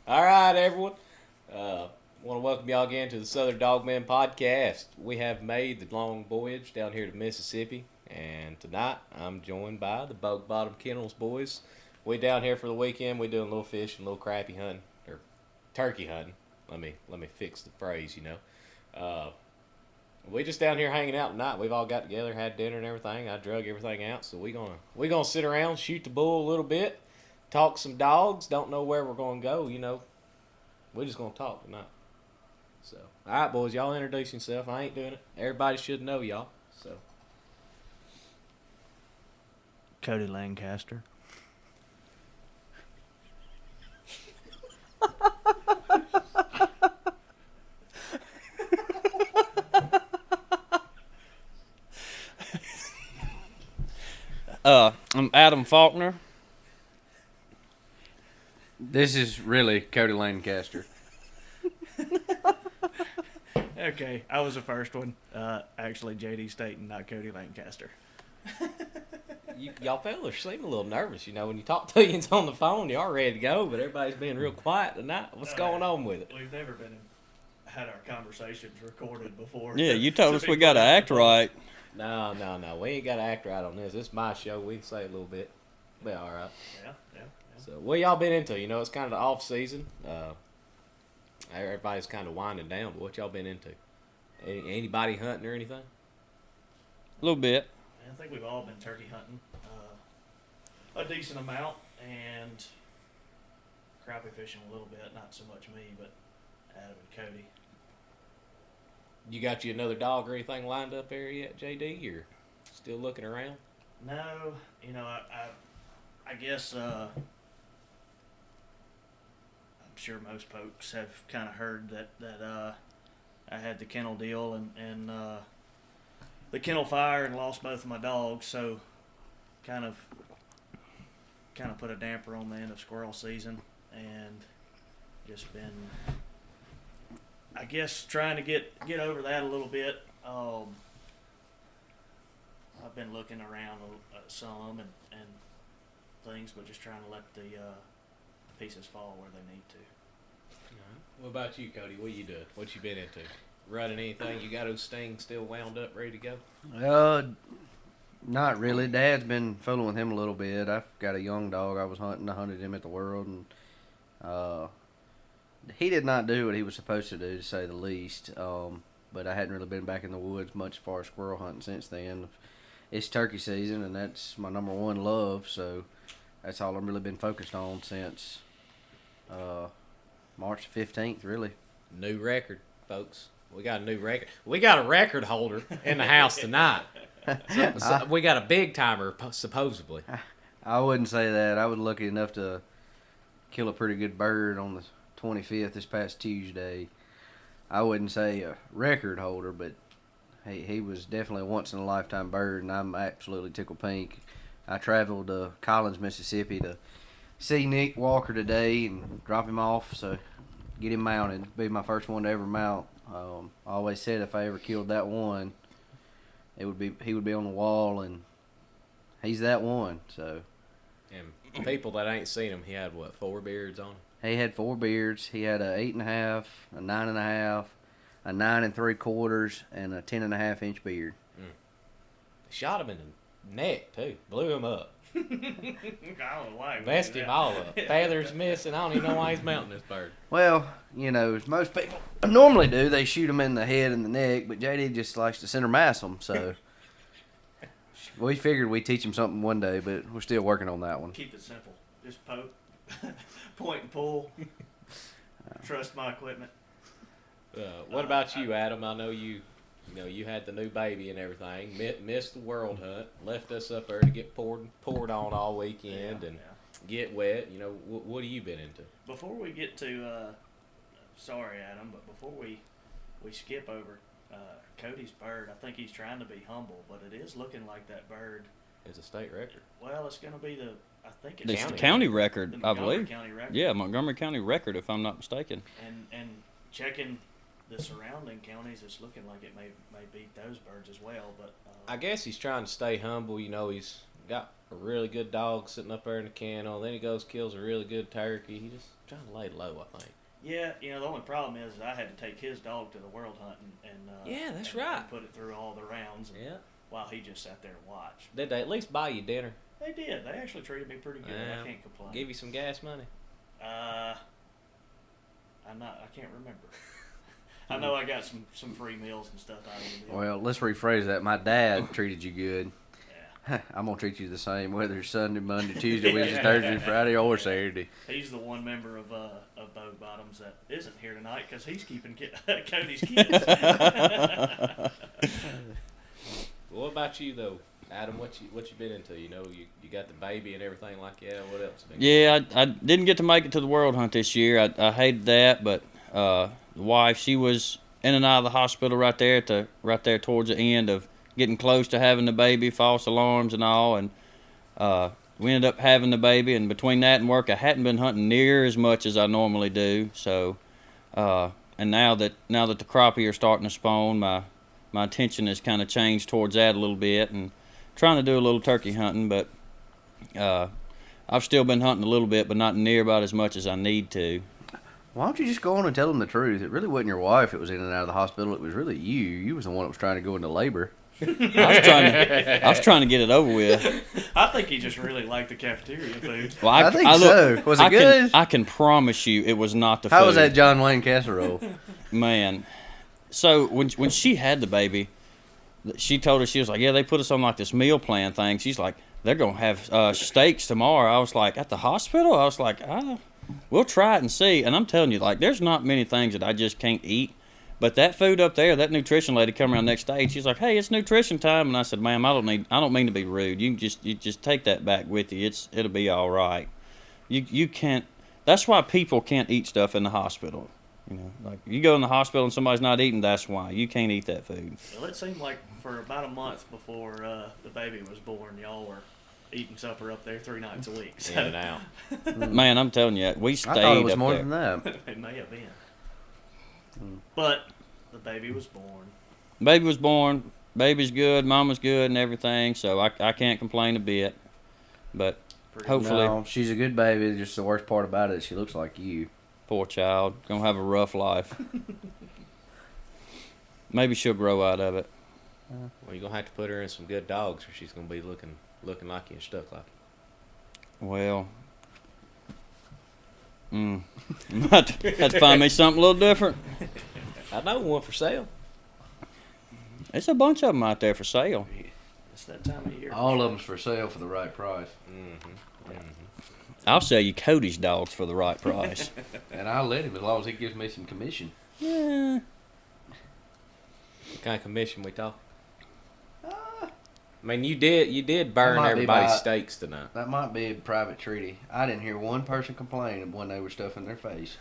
All right, everyone. Want to welcome y'all again to the Southern Dogman Podcast. We have made the long voyage down here to Mississippi, and tonight I'm joined by the Bogue Bottom Kennels boys. We down here for the weekend. We doing a little fishing, a little crappie hunting, or turkey hunting. Let me fix the phrase. We just down here hanging out tonight. We've all got together, had dinner and everything. I drug everything out, so we gonna sit around, shoot the bull a little bit, talk some dogs. Don't know where we're gonna go. We're just gonna talk tonight. So, all right, boys, y'all introduce yourself. I ain't doing it. Everybody should know y'all. So, Cody Lancaster. I'm Adam Faulkner. This is really Cody Lancaster. Okay, I was the first one. Actually, J.D. Staten, not Cody Lancaster. y'all fellas seem a little nervous. When you talk to you on the phone, y'all ready to go, but everybody's being real quiet tonight. What's going on with it? We've never had our conversations recorded before. Yeah, you told us we got to act right. No. We ain't got to act right on this. It's my show. We can say a little bit. Be all right. Yeah. So, what y'all been into? It's kind of the off season. Everybody's kind of winding down, but what y'all been into? Anybody hunting or anything? A little bit. I think we've all been turkey hunting a decent amount, and crappie fishing a little bit. Not so much me, but Adam and Cody. You got you another dog or anything lined up there yet, JD? Or still looking around? No, I guess I'm sure most folks have kind of heard that I had the kennel deal and the kennel fire and lost both of my dogs, so kind of put a damper on the end of squirrel season, and just been, I guess, trying to get over that a little bit. I've been looking around some and things, but just trying to let the pieces fall where they need to. What about you, Cody? What you doing? What you been into? Running anything? You got those stings still wound up, ready to go? Not really. Dad's been fooling with him a little bit. I've got a young dog. I hunted him at the World, and he did not do what he was supposed to do, to say the least. But I hadn't really been back in the woods much as far as squirrel hunting since then. It's turkey season, and that's my number one love, so that's all I've really been focused on since March 15th, really. New record, folks. We got a new record. We got a record holder in the house tonight. So we got a big timer, supposedly. I wouldn't say that. I was lucky enough to kill a pretty good bird on the 25th this past Tuesday. I wouldn't say a record holder, but he was definitely a once-in-a-lifetime bird, and I'm absolutely tickled pink. I traveled to Collins, Mississippi to see Nick Walker today and drop him off, so get him mounted. Be my first one to ever mount. I always said if I ever killed that one, he would be on the wall, and he's that one. So, and people that ain't seen him, he had 4 beards on him? He had 4 beards. He had a 8.5, a 9.5, a 9 3/4, and a 10.5-inch beard. Shot him in the neck too. Blew him up. I don't know why. Messed him all up. Feathers missing. I don't even know why he's mounting this bird. Well, as most people normally do, they shoot them in the head and the neck, but JD just likes to center mass them, so we figured we'd teach him something one day, but we're still working on that one. Keep it simple. Just poke, point and pull. Trust my equipment. What about you, Adam? I know you had the new baby and everything. Missed the World Hunt. Left us up there to get poured on all weekend and get wet. What have you been into? Before we get to, sorry, Adam, but before we skip over Cody's bird, I think he's trying to be humble, but it is looking like that bird is a state record. Well, it's going to be I think it's the county record, the Montgomery County record. Yeah, Montgomery County record, if I'm not mistaken. And checking the surrounding counties, it's looking like it may beat those birds as well. But I guess he's trying to stay humble. He's got a really good dog sitting up there in the kennel. Then he goes kills a really good turkey. He just trying to lay low, I think. Yeah, the only problem is I had to take his dog to the world hunt Yeah, that's and right. put it through all the rounds. Yeah. While he just sat there and watched. Did they at least buy you dinner? They did. They actually treated me pretty good. Yeah. I can't complain. Give you some gas money? I can't remember. I know I got some free meals and stuff out of it. Well, let's rephrase that. My dad treated you good. Yeah. I'm gonna treat you the same, whether it's Sunday, Monday, Tuesday, Wednesday, Thursday, Friday, or Saturday. He's the one member of Bogue Bottoms that isn't here tonight because he's keeping Cody's kids. What about you though, Adam? What you been into? You got the baby and everything like that. What else? Yeah, I didn't get to make it to the world hunt this year. I hated that, but the wife, she was in and out of the hospital right there towards the end of getting close to having the baby, false alarms and all, and we ended up having the baby. And between that and work, I hadn't been hunting near as much as I normally do. So, and now that the crappie are starting to spawn, my attention has kind of changed towards that a little bit, and trying to do a little turkey hunting, but I've still been hunting a little bit, but not near about as much as I need to. Why don't you just go on and tell them the truth? It really wasn't your wife that was in and out of the hospital. It was really you. You was the one that was trying to go into labor. I was trying to get it over with. I think he just really liked the cafeteria food. Well, I think so. Was it good? I can promise you it was not the food. How was that John Wayne casserole? Man. So when she had the baby, she told us, she was like, yeah, they put us on like this meal plan thing. She's like, they're going to have steaks tomorrow. I was like, at the hospital? I was like, we'll try it and see. And I'm telling you, like, there's not many things that I just can't eat. But that food up there, that nutrition lady come around next day, she's like, hey, it's nutrition time. And I said, ma'am, I don't mean to be rude. You just take that back with you. It'll be all right. You can't, that's why people can't eat stuff in the hospital. Like you go in the hospital and somebody's not eating, that's why. You can't eat that food. Well, it seemed like for about a month before the baby was born, y'all were eating supper up there 3 nights a week. So. In and out. Man, I'm telling you, we stayed up there. I thought it was more than that. It may have been. But the baby was born. Baby was born. Baby's good. Mama's good and everything. So I can't complain a bit. But hopefully. No, she's a good baby. Just the worst part about it is she looks like you. Poor child. Gonna have a rough life. Maybe she'll grow out of it. Well, you're going to have to put her in some good dogs or she's going to be looking like you and stuck like you. Well. Had to find me something a little different. I know one for sale. There's a bunch of them out there for sale. It's that time of year. All of them's for sale for the right price. Mm-hmm. Mm-hmm. I'll sell you Cody's dogs for the right price. And I'll let him as long as he gives me some commission. Yeah. What kind of commission we talking? I mean, you did burn everybody's steaks tonight. That might be a private treaty. I didn't hear one person complain when they were stuffing their face.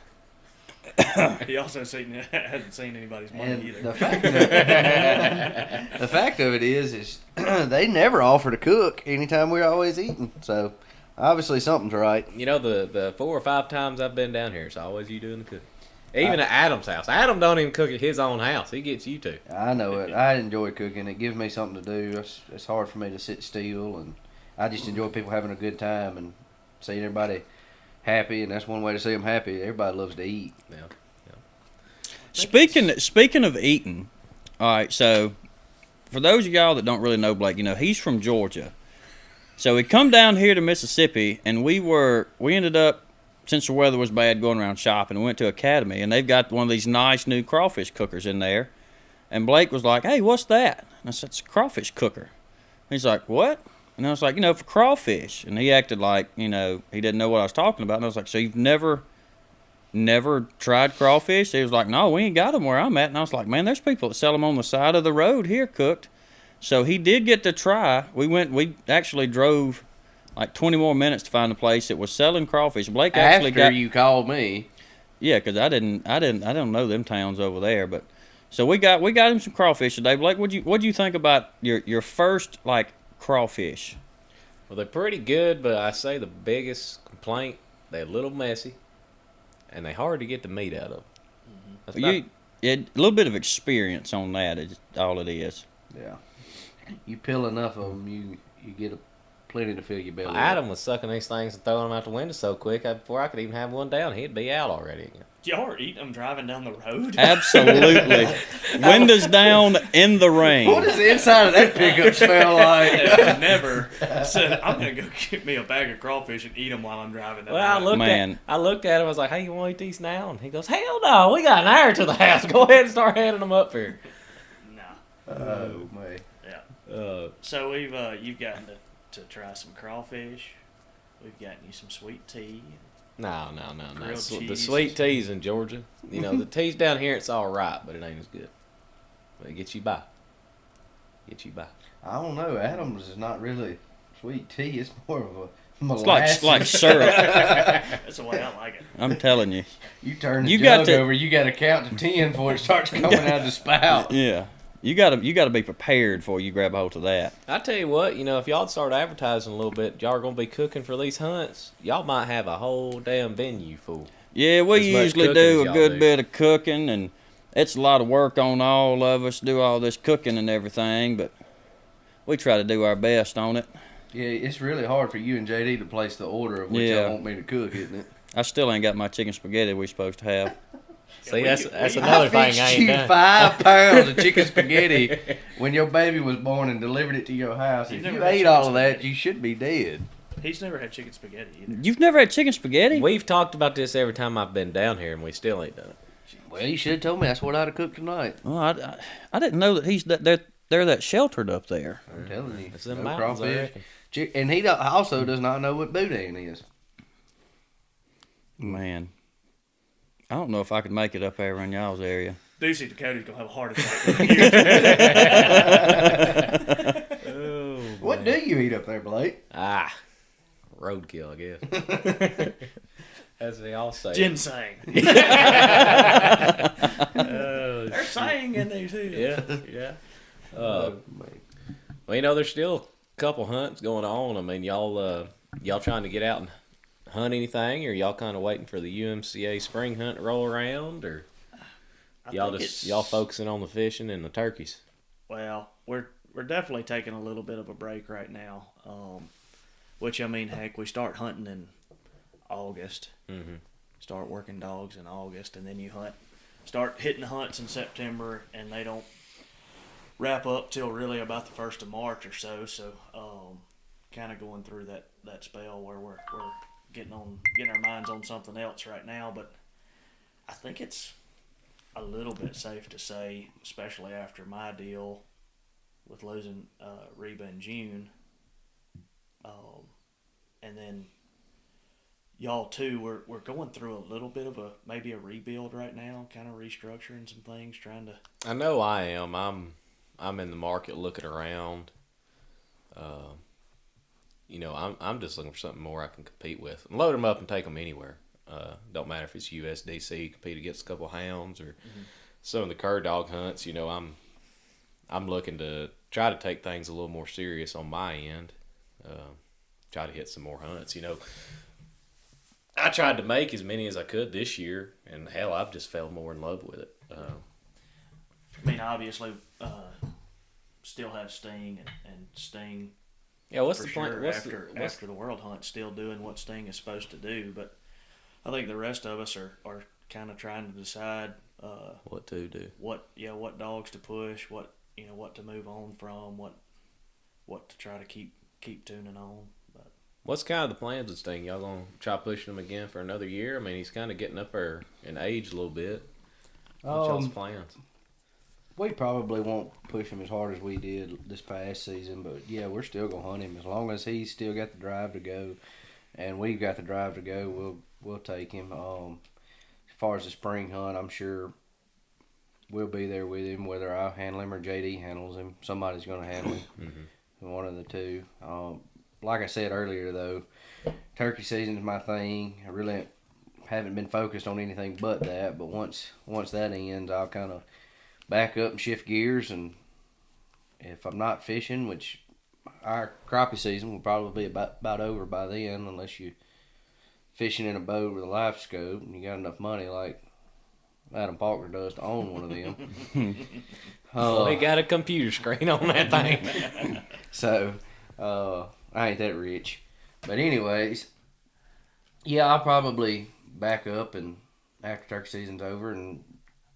He also hasn't seen anybody's money And either. the fact of it is they never offer to cook anytime we're always eating. So obviously something's right. The 4 or 5 times I've been down here, it's always you doing the cooking. Even at Adam's house. Adam don't even cook at his own house. He gets you to. I know it. I enjoy cooking. It gives me something to do. It's hard for me to sit still, and I just enjoy people having a good time and seeing everybody happy, and that's one way to see them happy. Everybody loves to eat. Yeah. Speaking of eating, all right, so for those of y'all that don't really know Blake, he's from Georgia. So we come down here to Mississippi, and we ended up, since the weather was bad, going around shopping. We went to Academy, and they've got one of these nice new crawfish cookers in there. And Blake was like, hey, what's that? And I said, it's a crawfish cooker. He's like, what? And I was like, for crawfish. And he acted like, he didn't know what I was talking about. And I was like, so you've never tried crawfish? He was like, no, we ain't got them where I'm at. And I was like, man, there's people that sell them on the side of the road here cooked. So he did get to try. We actually drove like 20 more minutes to find a place that was selling crawfish. Blake actually After you called me. Yeah, because I don't know them towns over there, but so we got him some crawfish today. Blake, what'd you think about your first crawfish? Well, they're pretty good, but I say the biggest complaint, they're a little messy, and they're hard to get the meat out of. Mm-hmm. A little bit of experience on that is all it is. Yeah. You peel enough of them, you get a plenty to fill your belly. Adam was sucking these things and throwing them out the window so quick, before I could even have one down, he'd be out already again. Y'all were eating them driving down the road? Absolutely. Windows down in the rain. What does the inside of that pickup smell like? I never said, I'm going to go get me a bag of crawfish and eat them while I'm driving down Well, I the road. looked at him. I was like, "Hey, you want to eat these now?" And he goes, "Hell no, we got an hour to the house. Go ahead and start handing them up here." Nah. Oh, man. Yeah. So you've gotten to try some crawfish. We've gotten you some sweet tea. No. Grilled The cheese. sweet tea's in Georgia. You know, the tea's down here, it's all right, but it ain't as good. But it gets you by. I don't know. Adams is not really sweet tea. It's more of a It's molasses. like syrup. That's the way I like it. I'm telling you. You turn the You jug got to- over, you got to count to 10 before it starts coming out of the spout. Yeah. You gotta be prepared before you grab a hold of that. I tell you what, you know, if y'all start advertising a little bit, y'all are going to be cooking for these hunts, y'all might have a whole damn venue full. Yeah, we As much usually cooking do as a y'all good do. bit of cooking, and it's a lot of work on all of us, do all this cooking and everything, but we try to do our best on it. Yeah, it's really hard for you and JD to place the order of what Yeah. y'all want me to cook, isn't it? I still ain't got my chicken spaghetti we supposed to have. See, we- that's we- another I thing fixed I ain't you done. 5 pounds of chicken spaghetti when your baby was born and delivered it to your house. You've If never you had ate chicken all of that, spaghetti. you should be dead. He's never had chicken spaghetti either. You've never had chicken spaghetti? We've talked about this every time I've been down here, and we still ain't done it. Well, you should have told me. That's what I'd have cooked tonight. Well, I didn't know that they're that sheltered up there. I'm telling you. It's them No mountains, I crawfish. reckon. And he also does not know what boudin is. Man, I don't know if I could make it up there in y'all's area. Deucey Dakota's going to have a heart attack. Oh, What do you eat up there, Blake? Roadkill, I guess. As they all say. Ginseng. Oh, They're saying in there too. yeah. Well, you know, there's still a couple hunts going on. I mean, y'all trying to get out and hunt anything, or y'all kind of waiting for the UMCA spring hunt to roll around, or y'all focusing on the fishing and the turkeys? Well, we're definitely taking a little bit of a break right now. Which I mean, heck, we start hunting in August. Mm-hmm. Start working dogs in August, and then you start hitting the hunts in September, and they don't wrap up till really about the 1st of March or so. So, kind of going through that spell where we're getting our minds on something else right now. But I think it's a little bit safe to say, especially after my deal with losing Reba in June, and then y'all too, we're going through a little bit of maybe a rebuild right now, kind of restructuring some things, trying to. I know I am. I'm in the market looking around. You know, I'm just looking for something more I can compete with. And load them up and take them anywhere. Don't matter if it's USDC, compete against a couple hounds, or some of the cur dog hunts. You know, I'm looking to try to take things a little more serious on my end. Try to hit some more hunts. You know, I tried to make as many as I could this year, and hell, I've just fell more in love with it. I mean, obviously, still have Sting and Sting. Yeah, what's for the plan? sure after the world hunt, still doing what Sting is supposed to do. But I think the rest of us are kind of trying to decide what to do? what dogs to push, what to move on from, what to try to keep tuning on. But What's kind of the plans with Sting? Y'all gonna try pushing him again for another year? I mean, he's kind of getting up there in age a little bit. What's y'all's plans? We probably won't push him as hard as we did this past season, but yeah, we're still gonna hunt him as long as he's still got the drive to go, and we've got the drive to go. We'll take him. As far as the spring hunt, I'm sure we'll be there with him, whether I handle him or JD handles him. Somebody's gonna handle him, one of the two. Like I said earlier, though, turkey season is my thing. I really haven't been focused on anything but that. But once that ends, I'll kind of back up and shift gears, and if I'm not fishing, which our crappie season will probably be about over by then, unless you fishing in a boat with a live scope and you got enough money like Adam Faulkner does to own one of them. Well, he got a computer screen on that thing. So I ain't that rich. But anyways, yeah, I'll probably back up and after turkey season's over and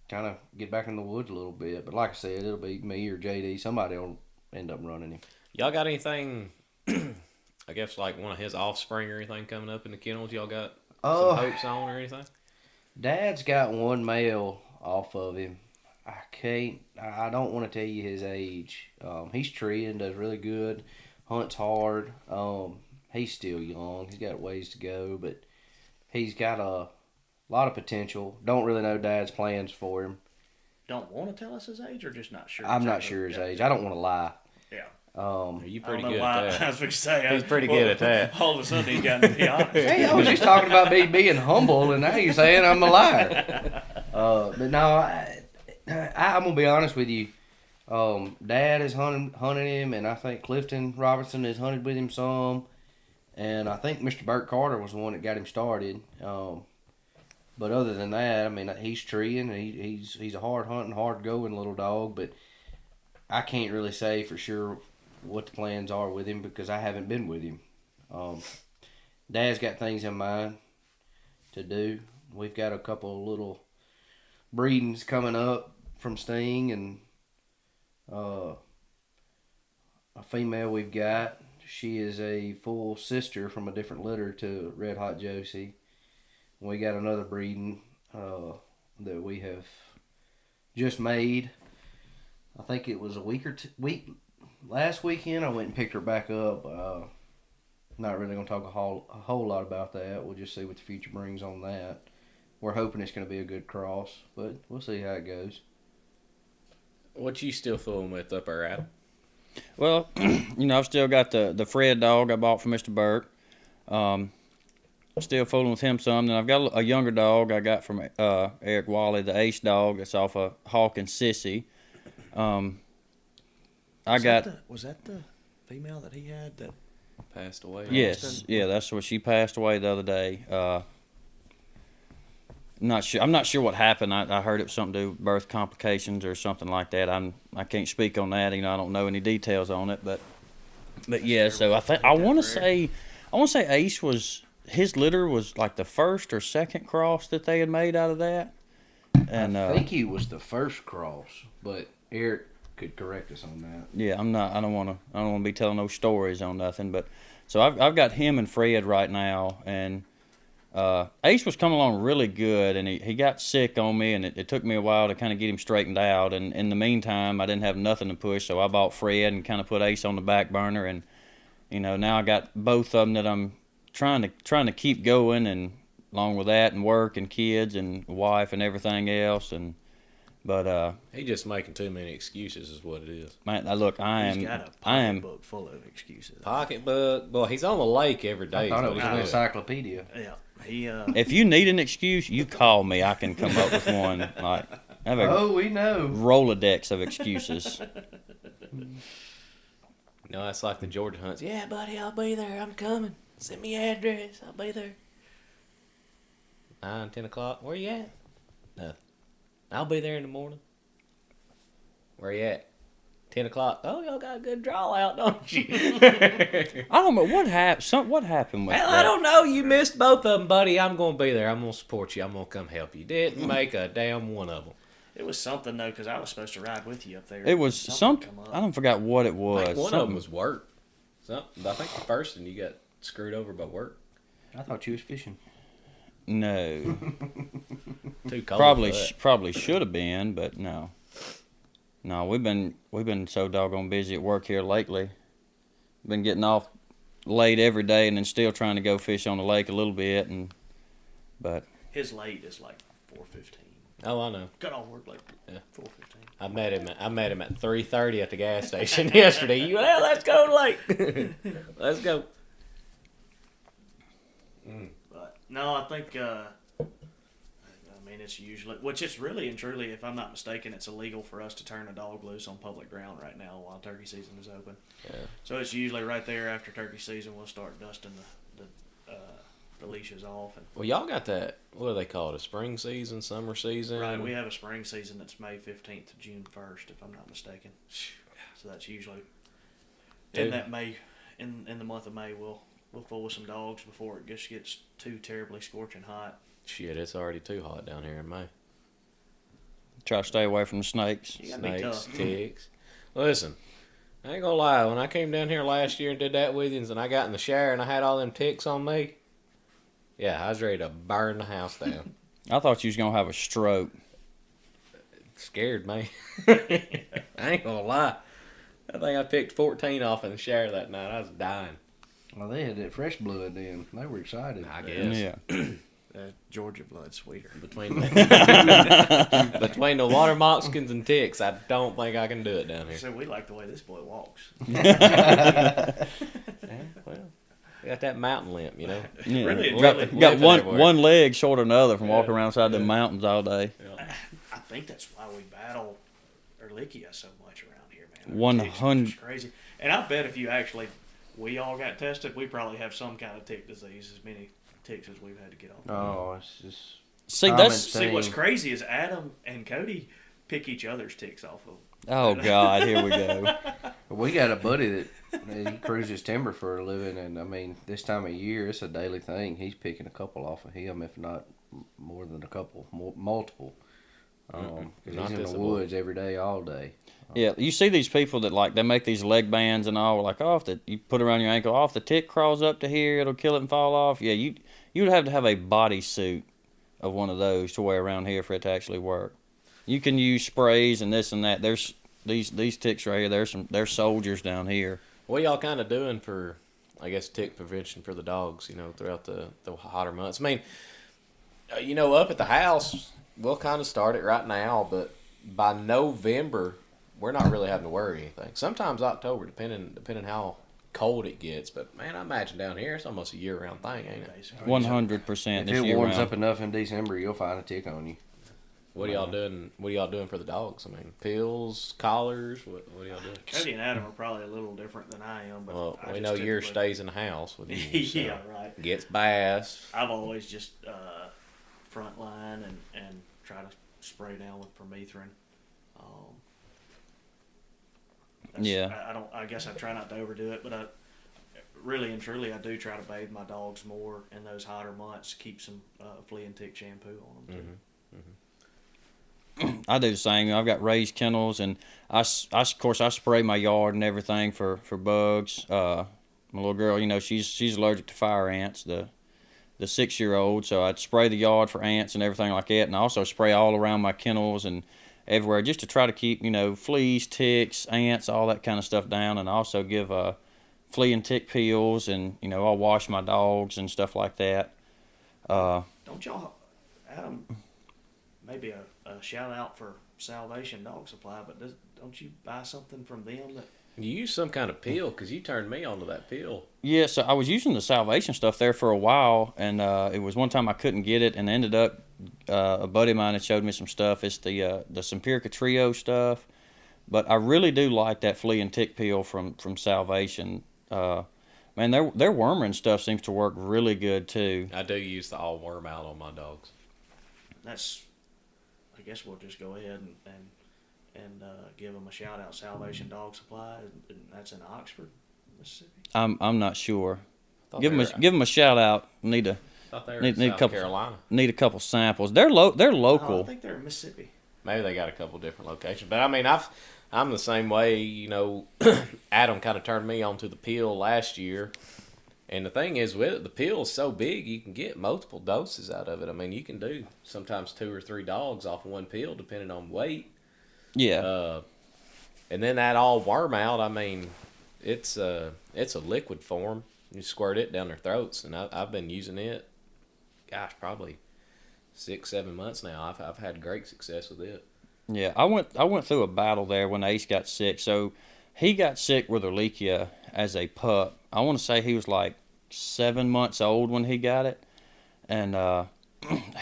kind of get back in the woods a little bit. But like I said, it'll be me or JD. Somebody will end up running him. Y'all got anything? I guess like one of his offspring or anything coming up in the kennels. Y'all got some hopes on or anything? Dad's got one male off of him. I don't want to tell you his age. He's treeing, does really good, hunts hard. He's still young. He's got ways to go, but he's got a lot of potential. Don't really know Dad's plans for him. Don't want to tell us his age, or just not sure? I'm not sure his age. I don't want to lie. Yeah. Are you pretty I don't good know why. at that? I was going to say. He's pretty good at that. All of a sudden, he's got to be honest. Hey, I was just talking about me being humble, and now you're saying I'm a liar. But no, I'm gonna be honest with you. Dad is hunting him, and I think Clifton Robertson has hunted with him some, and I think Mr. Burt Carter was the one that got him started. But other than that, I mean, he's treeing. He's a hard hunting, hard going little dog, but I can't really say for sure what the plans are with him because I haven't been with him. Dad's got things in mind to do. We've got a couple of little breedings coming up from Sting, and a female we've got. She is a full sister from a different litter to Red Hot Josie. We got another breeding that we have just made. I think it was a week last weekend. I went and picked her back up. Not really gonna talk a whole lot about that. We'll just see what the future brings on that. We're hoping it's gonna be a good cross, but we'll see how it goes. What you still fooling with up there, Adam? Well, I've still got the Fred dog I bought from Mr. Burke. Still fooling with him some. Then I've got a younger dog I got from Eric Wally, the Ace dog. That's off of Hawk and Sissy. Was that the female that he had that passed away? Yes, yeah, that's what she passed away the other day. Not sure. I'm not sure what happened. I heard it was something to do with birth complications or something like that. I can't speak on that. I don't know any details on it, but yeah. So I want to say Ace was his litter was like the first or second cross that they had made out of that. And I think he was the first cross, but Eric could correct us on that. Yeah, I'm not. I don't want to be telling no stories on nothing. But so I've got him and Fred right now, and Ace was coming along really good, and he got sick on me, and it took me a while to kind of get him straightened out. And in the meantime, I didn't have nothing to push, so I bought Fred and kind of put Ace on the back burner. And now I got both of them that I'm trying to keep going, and along with that, and work and kids and wife and everything else. But he just making too many excuses is what it is. Man, look, He's got a pocketbook full of excuses. Pocketbook? Boy, he's on the lake every day. I thought it was an encyclopedia. Yeah. He, if you need an excuse, you call me. I can come up with one. Like, I have we know. Rolodex of excuses. No, that's like the Georgia hunts. Yeah, buddy, I'll be there. I'm coming. Send me your address. I'll be there. 9, 10 o'clock. Where you at? No. I'll be there in the morning. Where you at? 10 o'clock. Oh, y'all got a good draw out, don't you? I don't know what happened. What happened with Hell, that? I don't know. You missed both of them, buddy. I'm going to be there. I'm going to support you. I'm going to come help you. Didn't make a damn one of them. It was something, though, because I was supposed to ride with you up there. It was something. I don't forget what it was. I think one of them was work. I think the first one you got screwed over by work. I thought you was fishing. No. Too cold. Probably should have been, but no. No, we've been so doggone busy at work here lately. Been getting off late every day, and then still trying to go fish on the lake a little bit, but his late is like 4:15. Oh, I know. Got off work like 4:15. I met him at 3:30 at the gas station yesterday. You well, let's go late. Let's go. But no, I think. I mean, it's usually, which it's really and truly, if I'm not mistaken, it's illegal for us to turn a dog loose on public ground right now while turkey season is open. Yeah. So it's usually right there after turkey season we'll start dusting the leashes off. And Well, y'all got that, what do they call it, a spring season, summer season? right, we have a spring season that's May 15th to June 1st, if I'm not mistaken. So that's usually in that May in the month of May we'll fool with some dogs before it just gets too terribly scorching hot. Shit, it's already too hot down here in May. Try to stay away from the snakes. You gotta be Snakes, tough. ticks. Listen, I ain't gonna lie. When I came down here last year and did that with you, and I got in the shower and I had all them ticks on me, yeah, I was ready to burn the house down. I thought you was gonna have a stroke. Scared me. I ain't gonna lie. I think I picked 14 off in the shower that night. I was dying. Well, they had that fresh blood then. They were excited. I guess. Yeah. Georgia blood sweeter. Between between the water moccasins and ticks, I don't think I can do it down here. So we like the way this boy walks. Yeah, well, got that mountain limp, you know. Yeah. Really, got really got limping everywhere. one leg shorter than the other from walking Yeah. around inside the mountains all day. I think that's why we battle Ehrlichia so much around here, man. 100 Ticks are just crazy. And I bet if you actually, we all got tested, we probably have some kind of tick disease. As many ticks as we've had to get off. Oh, it's just See, Common that's See, what's thing. crazy is Adam and Cody pick each other's ticks off of. oh god, here we go. we got a buddy that he cruises timber for a living, and I mean this time of year it's a daily thing. He's picking a couple off of him, if not more than a couple, multiple. 'Cause Not he's in this the boy. woods every day, all day. Yeah, you see these people that like they make these leg bands and all like oh if the you put it around your ankle, oh, if the tick crawls up to here, it'll kill it and fall off. Yeah, you would have to have a bodysuit of one of those to wear around here for it to actually work. You can use sprays and this and that. There's these ticks right here. They're soldiers down here. What y'all kind of doing for, I guess, tick prevention for the dogs? You know, throughout the hotter months. I mean, you know, up at the house, we'll kind of start it right now, but by November, we're not really having to worry anything. Sometimes October, depending how cold it gets. But man, I imagine down here it's almost a year-round thing, ain't it? Basically. 100%. If it warms up enough in December, you'll find a tick on you. What are y'all doing? What are y'all doing for the dogs? I mean, pills, collars. What are y'all doing? Cody and Adam are probably a little different than I am, but Well, I we just know yours typically- stays in the house with you. So Yeah, right. Gets baths. I've always just front line and try to spray down with permethrin. Yeah. I don't. I guess I try not to overdo it, but I really and truly I do try to bathe my dogs more in those hotter months. Keep some flea and tick shampoo on them too. I do the same. I've got raised kennels, and of course I spray my yard and everything for bugs. My little girl, you know, she's allergic to fire ants. The 6-year-old, so I'd spray the yard for ants and everything like that, and I also spray all around my kennels and everywhere just to try to keep, you know, fleas, ticks, ants, all that kind of stuff down, and I also give flea and tick pills, and you know I'll wash my dogs and stuff like that. Don't y'all, Adam? Maybe a shout out for Salvation Dog Supply, but don't you buy something from them that? You use some kind of pill because you turned me onto that pill. Yeah, so I was using the Salvation stuff there for a while, and it was one time I couldn't get it, and ended up a buddy of mine had showed me some stuff. It's the Simpirica Trio stuff, but I really do like that flea and tick pill from Salvation. Man, their worming stuff seems to work really good too. I do use the all worm out on my dogs. That's. I guess we'll just go ahead and give them a shout out. Salvation Dog Supply, and that's in Oxford, Mississippi. I'm not sure. Thought Give they them were- a shout out. Need a Thought they were need- in need a South couple- Carolina. couple samples. They're Oh, I local. think they're in Mississippi. Maybe they got a couple different locations, but I mean, I'm the same way. You know, Adam kind of turned me onto the pill last year, and the thing is, with it, the pill is so big, you can get multiple doses out of it. I mean, you can do sometimes 2 or 3 dogs off of one pill, depending on weight. Yeah. And then that all worm out. I mean, it's a liquid form. You squirt it down their throats, and I've been using it. Gosh, probably 6-7 months now. I've had great success with it. Yeah, I went through a battle there when Ace got sick. So he got sick with Ehrlichia as a pup. I want to say he was like 7 months old when he got it, and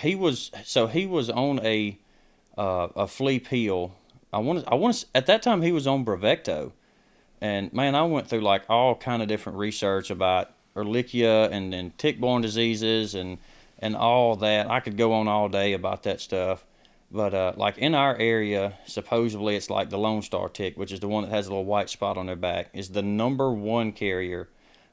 he was on a flea pill. I want to at that time he was on Bravecto, and man, I went through like all kind of different research about Ehrlichia and tick-borne diseases and all that. I could go on all day about that stuff. But like in our area, supposedly it's like the Lone Star tick, which is the one that has a little white spot on their back, is the #1 carrier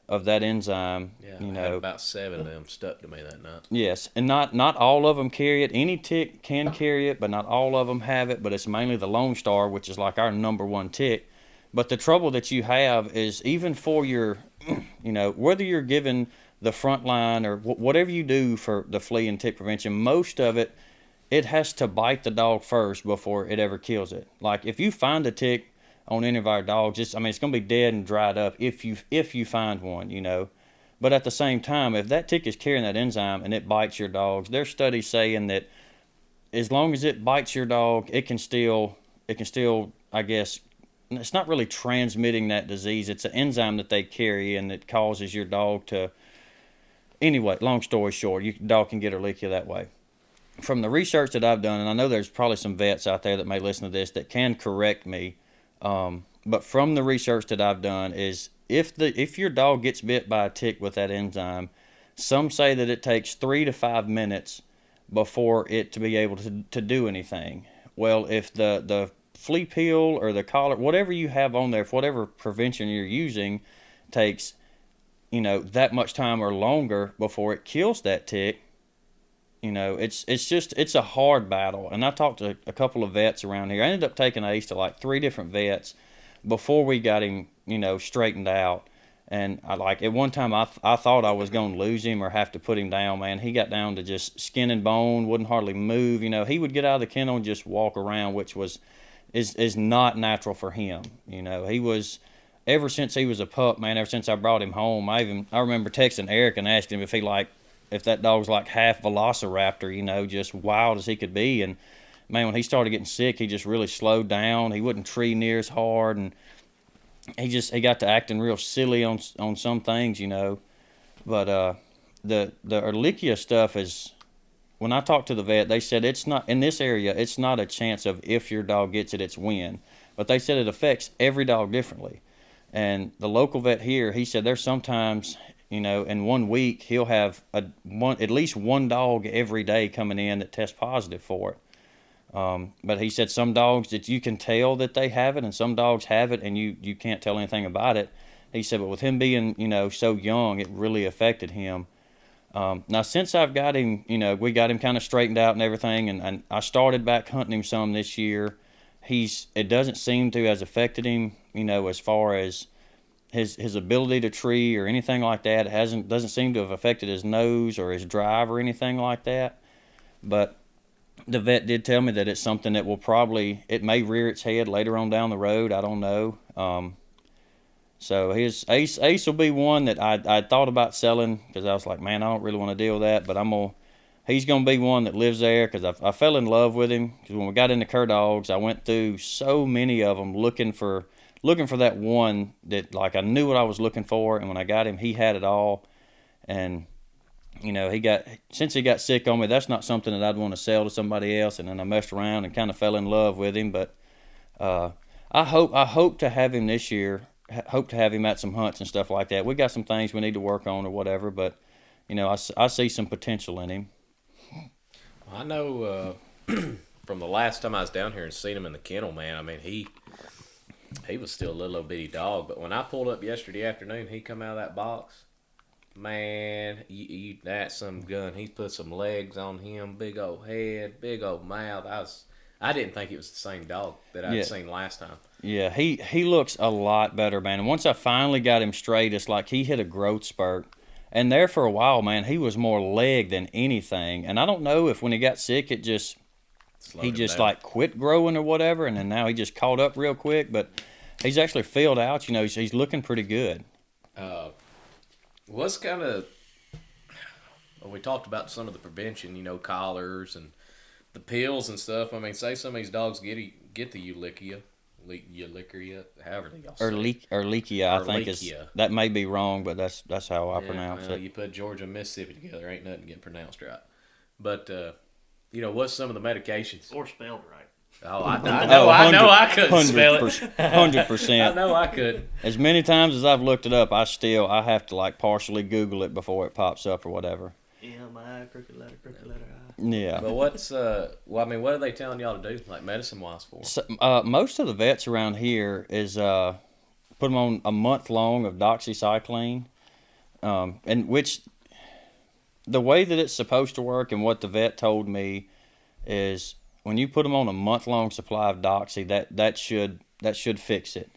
of that enzyme. Yeah, You I had know, about 7 of them stuck to me that night. yes, and not all of them carry it. Any tick can carry it, but not all of them have it. But it's mainly the Lone Star, which is like our number one tick. But the trouble that you have is even for your, whether you're given the front line or whatever you do for the flea and tick prevention, most of it, it has to bite the dog first before it ever kills it. Like if you find a tick on any of our dogs, it's going to be dead and dried up if you find one. But at the same time, if that tick is carrying that enzyme and it bites your dogs, there's studies saying that as long as it bites your dog, it can still, I guess, it's not really transmitting that disease. It's an enzyme that they carry and it causes your dog to. Anyway, long story short, your dog can get Ehrlichia that way. From the research that I've done, and I know there's probably some vets out there that may listen to this that can correct me, but from the research that I've done is if your dog gets bit by a tick with that enzyme, some say that it takes 3 to 5 minutes before it to be able to do anything. Well, if the flea pill or the collar, whatever you have on there, for whatever prevention you're using, takes that much time or longer before it kills that tick. It's a hard battle. And I talked to a couple of vets around here. I ended up taking Ace to like 3 different vets before we got him, straightened out. And at one time I thought I was going to lose him or have to put him down, man. He got down to just skin and bone, wouldn't hardly move. He would get out of the kennel and just walk around, which is not natural for him. He was, ever since he was a pup, man, ever since I brought him home, I remember texting Eric and asking him if that dog's like half velociraptor, just wild as he could be. And man, when he started getting sick, he just really slowed down. He wouldn't tree near as hard, and he got to acting real silly on some things. But the Ehrlichia stuff is, when I talked to the vet, they said it's not in this area. It's not a chance of if your dog gets it, it's when. But they said it affects every dog differently. And the local vet here, he said there's sometimes, in 1 week he'll have at least one dog every day coming in that tests positive for it. But he said some dogs that you can tell that they have it, and some dogs have it, and you can't tell anything about it. He said, but with him being, so young, it really affected him. Now, since I've got him, we got him kind of straightened out and everything, and I started back hunting him some this year. It doesn't seem to has affected him, as far as his ability to tree or anything like that. It doesn't seem to have affected his nose or his drive or anything like that. But the vet did tell me that it's something that it may rear its head later on down the road. I don't know. So his Ace will be one that I thought about selling because I was like, man, I don't really want to deal with that. But he's going to be one that lives there because I fell in love with him. Because when we got into cur dogs, I went through so many of them looking for that one that I knew what I was looking for. And when I got him, he had it all. And since he got sick on me, that's not something that I'd want to sell to somebody else. And then I messed around and kind of fell in love with him. But I hope to have him this year. Hope to have him at some hunts and stuff like that. We got some things we need to work on or whatever, but I see some potential in him. I know from the last time I was down here and seen him in the kennel, man. I mean, he was still a little bitty dog, but when I pulled up yesterday afternoon, he come out of that box. Man, that's some gun. He put some legs on him, big old head, big old mouth. I didn't think it was the same dog that I'd seen last time. Yeah, he looks a lot better, man. And once I finally got him straight, it's like he hit a growth spurt. And there for a while, man, he was more leg than anything. And I don't know if when he got sick, he just quit growing or whatever. And then now he just caught up real quick. But he's actually filled out. He's looking pretty good. What's kind of, we talked about some of the prevention, collars and the pills and stuff. I mean, say some of these dogs get the Ehrlichia, however y'all say it. Ehrlichia, I think is, that may be wrong, but that's how I pronounce it. You put Georgia and Mississippi together, ain't nothing getting pronounced right. But what's some of the medications? Or spelled right. Oh, I know I couldn't spell it. 100%. I know I could. As many times as I've looked it up, I have to partially Google it before it pops up or whatever. M-I, crooked letter I. Yeah. But what are they telling y'all to do, like medicine-wise for? So, most of the vets around here is put them on a month long of doxycycline. and which the way that it's supposed to work and what the vet told me is when you put them on a month-long supply of Doxy, that should fix it.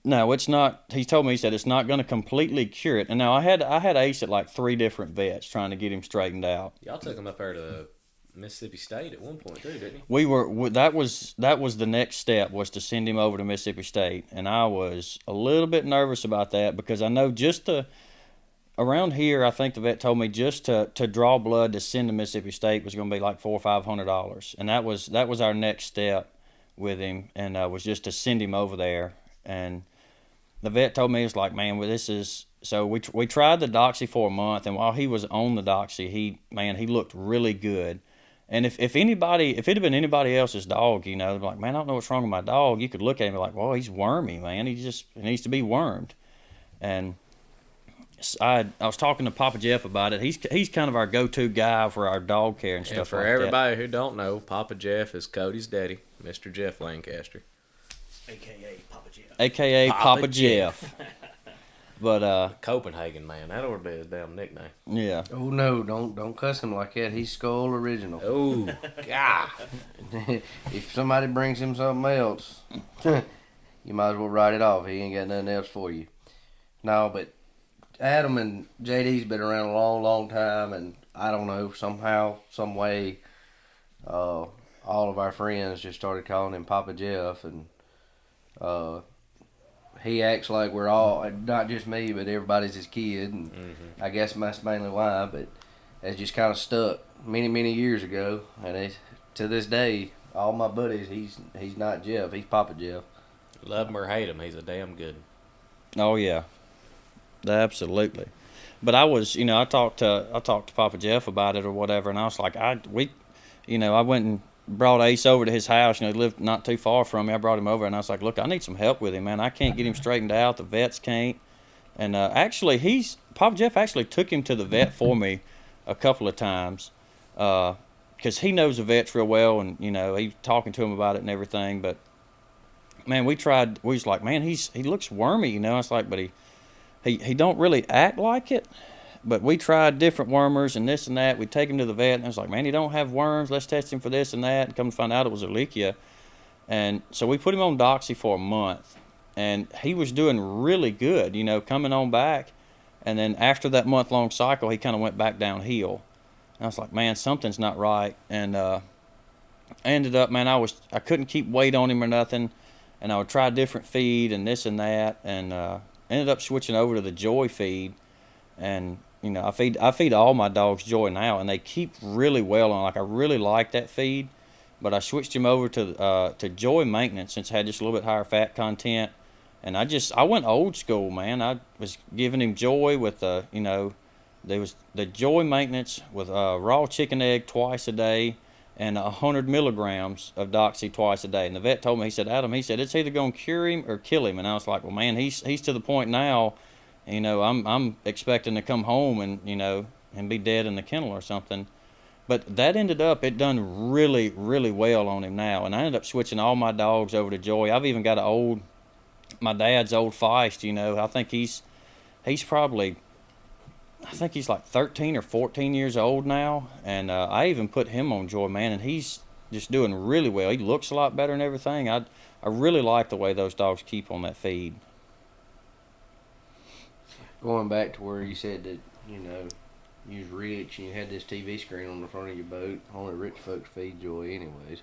No, it's not. He told me, he said it's not going to completely cure it. And now I had Ace at like 3 different vets trying to get him straightened out. Y'all took him up there to Mississippi State at one point too, didn't you? That was the next step, was to send him over to Mississippi State, and I was a little bit nervous about that because I know around here, I think the vet told me just to draw blood to send to Mississippi State was going to be like $400 or $500, and that was our next step with him, and was just to send him over there. And the vet told me, it's like, man, well, this is so we tried the Doxy for a month, and while he was on the Doxy, he looked really good. And if it had been anybody else's dog, you know, like, man, I don't know what's wrong with my dog, you could look at him and be like, well, he's wormy, man. He needs to be wormed. And I was talking to Papa Jeff about it. He's kind of our go-to guy for our dog care and stuff And for like that. everybody who don't know, Papa Jeff is Cody's daddy, Mr. Jeff Lancaster. AKA Papa Jeff. AKA Papa Jeff. But Copenhagen man, that ought to be his damn nickname. yeah. Oh no, don't cuss him like that. He's Skull original. Oh, God. If somebody brings him something else, you might as well write it off. He ain't got nothing else for you. No, but Adam and JD's been around a long, long time, and I don't know, somehow, some way, all of our friends just started calling him Papa Jeff, and he acts like we're all, not just me, but everybody's his kid, and I guess that's mainly why, but it's just kind of stuck many, many years ago, and to this day, all my buddies, he's not Jeff, he's Papa Jeff. Love him or hate him, he's a damn good. Oh yeah. Absolutely. But I was, you know, I talked to Papa Jeff about it or whatever, and I was like, I went and brought Ace over to his house. You know, he lived not too far from me. I brought him over, and I was like, look, I need some help with him, man. I can't get him straightened out. The vets can't. And actually, Papa Jeff actually took him to the vet for me a couple of times, because he knows the vets real well, and you know, he's talking to him about it and everything. But man, we was like, man, he looks wormy, you know. It's like, but he don't really act like it, but we tried different wormers and this and that. We take him to the vet, and I was like, man, he don't have worms. Let's test him for this and that. And come to find out it was Ehrlichia. And so we put him on Doxy for a month, and he was doing really good, you know, coming on back. And then after that month-long cycle, he kind of went back downhill. And I was like, man, something's not right. And I ended up, man, I couldn't keep weight on him or nothing, and I would try different feed and this and that, and ended up switching over to the Joy feed, and you know, I feed all my dogs Joy now, and they keep really well on. Like, I really like that feed, but I switched him over to Joy maintenance since it had just a little bit higher fat content, and I went old school, man. I was giving him Joy with you know, there was the Joy maintenance with raw chicken egg twice a day, and 100 milligrams of Doxy twice a day. And the vet told me, he said, Adam, he said, it's either going to cure him or kill him. And I was like, well, man, he's to the point now, you know, I'm expecting to come home and, you know, and be dead in the kennel or something. But that it done really, really well on him now. And I ended up switching all my dogs over to Joy. I've even got my dad's old Feist, you know. I think he's probably, I think he's like 13 or 14 years old now, and I even put him on Joy, man, and he's just doing really well. He looks a lot better and everything. I really like the way those dogs keep on that feed. Going back to where you said that, you know, you was rich and you had this TV screen on the front of your boat, only rich folks feed Joy anyways.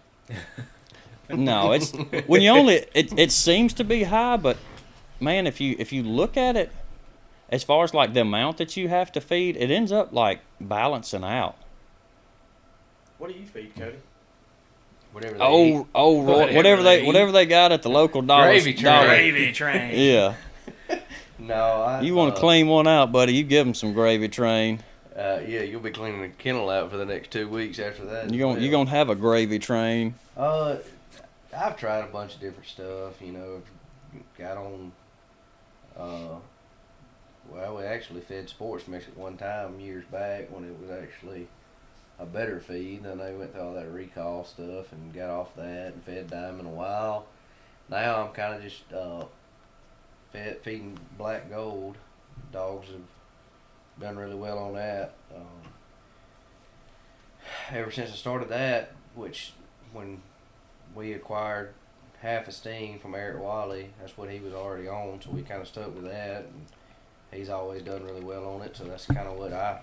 No, it's when you it seems to be high, but man, if you look at it, as far as like the amount that you have to feed, it ends up like balancing out. What do you feed, Cody? Whatever they eat. Whatever they got at the local dollar. Gravy train. Gravy train. Yeah. No, You want to clean one out, buddy? You give them some gravy train. Yeah, you'll be cleaning the kennel out for the next 2 weeks after that. You gonna have a gravy train. I've tried a bunch of different stuff. You know, got on. Well, we actually fed Sports Mix at one time years back when it was actually a better feed. Then they went through all that recall stuff and got off that and fed Diamond a while. Now I'm kind of just feeding Black Gold. Dogs have done really well on that. Ever since I started that, which when we acquired half a sting from Eric Wiley, that's what he was already on, so we kind of stuck with that. And he's always done really well on it, so that's kind of what I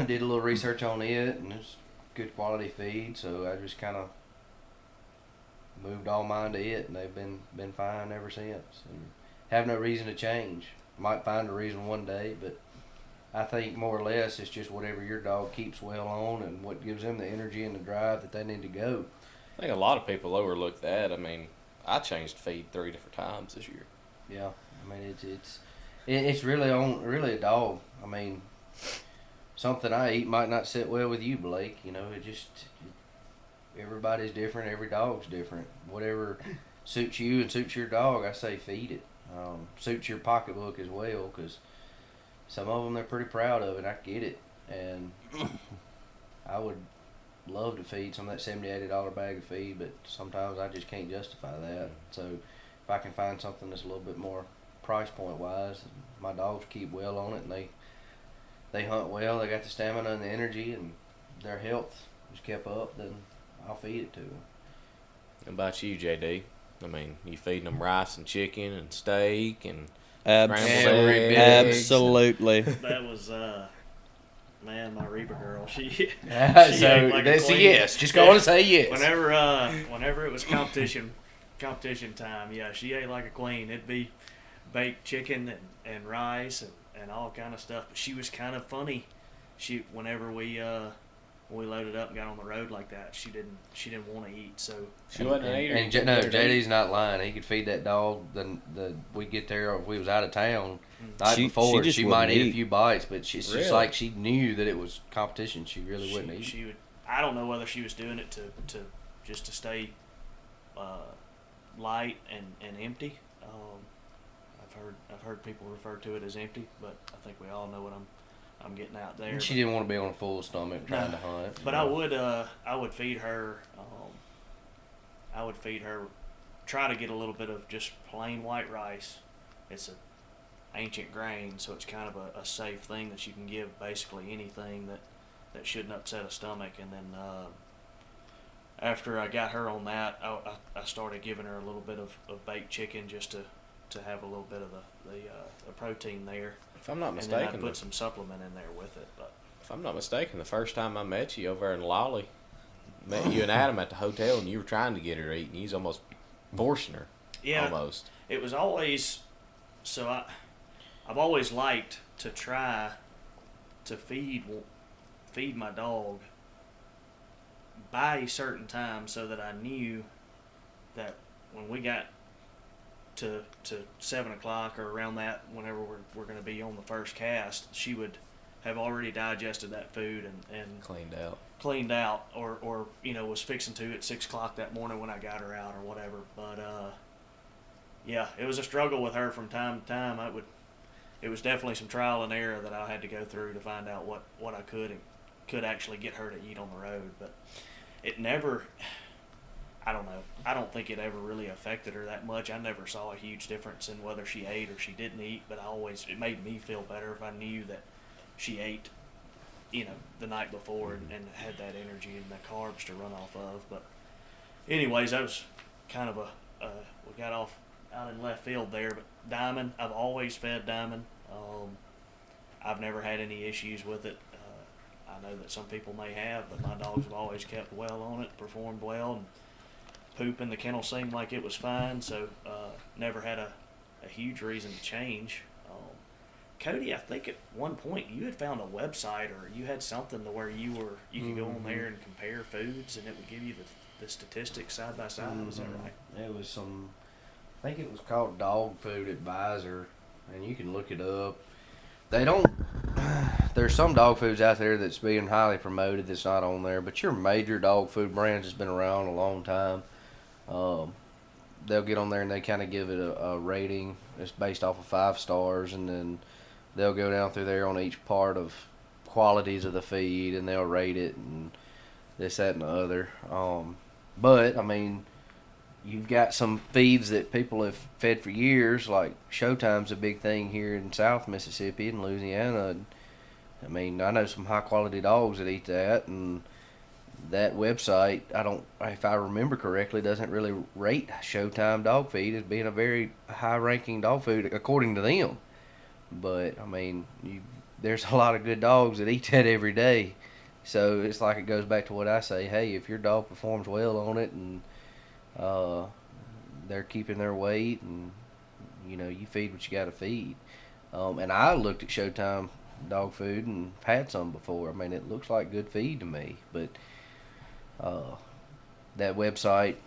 did a little research on it, and it's good quality feed, so I just kind of moved all mine to it, and they've been fine ever since, and have no reason to change. Might find a reason one day, but I think more or less it's just whatever your dog keeps well on and what gives them the energy and the drive that they need to go. I think a lot of people overlook that. I mean, I changed feed 3 different times this year. Yeah, I mean it's really a dog. I mean, something I eat might not sit well with you, Blake. You know, everybody's different. Every dog's different. Whatever suits you and suits your dog, I say feed it. Suits your pocketbook as well, because some of them they're pretty proud of it. I get it, and I would love to feed some of that $70-$80 bag of feed, but sometimes I just can't justify that. So if I can find something that's a little bit more price point wise, my dogs keep well on it, and they hunt well. They got the stamina and the energy, and their health is kept up. Then I'll feed it to them. How about you, JD? I mean, you feeding them rice and chicken and steak and Every bit. Absolutely. That was man, my Reba girl. She ate So like a that's a queen. yes. Just go on and say yes. Whenever it was competition time, yeah, she ate like a queen. It'd be baked chicken and rice and all kind of stuff. But she was kind of funny. Whenever we loaded up and got on the road like that, she didn't want to eat. So she wasn't an eater. And no, JD's not lying. He could feed that dog. We get there, or if we was out of town night before, just she might wouldn't eat a eat. few bites, but she's Really? just like she knew that it was competition. She really wouldn't eat. She would. I don't know whether she was doing it to just to stay light and empty. I've heard people refer to it as empty, but I think we all know what I'm getting out there. She didn't want to be on a full stomach trying to hunt. But I would feed her. Try to get a little bit of just plain white rice. It's an ancient grain, so it's kind of a safe thing that you can give basically anything that shouldn't upset a stomach. And then after I got her on that, I started giving her a little bit of baked chicken just to have a little bit of the protein there. If I'm not And then mistaken, I put some supplement in there with it. But if I'm not mistaken, the first time I met you over in Lolly, met you and Adam at the hotel, and you were trying to get her to eat, and you was almost forcing her. yeah, Almost. it was always so. I've always liked to try to feed my dog by a certain time, so that I knew that when we got to 7 o'clock or around that, whenever we're going to be on the first cast, she would have already digested that food and Cleaned out. or was fixing to at 6 o'clock that morning when I got her out or whatever. But yeah, it was a struggle with her from time to time. It was definitely some trial and error that I had to go through to find out what I could actually get her to eat on the road. But it never, I don't know. I don't think it ever really affected her that much. I never saw a huge difference in whether she ate or she didn't eat, but it made me feel better if I knew that she ate, the night before and had that energy and the carbs to run off of. But anyways, that was kind of we got off out in left field there. But Diamond, I've always fed Diamond. I've never had any issues with it. I know that some people may have, but my dogs have always kept well on it, performed well, and poop in the kennel seemed like it was fine, so never had a huge reason to change. Cody, I think at one point you had found a website, or you had something to where you could go on there and compare foods, and it would give you the statistics side by side. Is that right? It was I think it was called Dog Food Advisor, and you can look it up. There's some dog foods out there that's being highly promoted that's not on there, but your major dog food brands has been around a long time. They'll get on there and they kind of give it a rating. It's based off of 5 stars, and then they'll go down through there on each part of qualities of the feed, and they'll rate it and this, that, and the other. But I mean, you've got some feeds that people have fed for years, like Showtime's a big thing here in South Mississippi and Louisiana. I mean, I know some high quality dogs that eat that, and that website, if I remember correctly, doesn't really rate Showtime dog feed as being a very high ranking dog food according to them. But I mean, there's a lot of good dogs that eat that every day. So it's like it goes back to what I say. Hey, if your dog performs well on it and uh, they're keeping their weight, and you feed what you got to feed. And I looked at Showtime dog food and had some before. I mean, it looks like good feed to me, but that website,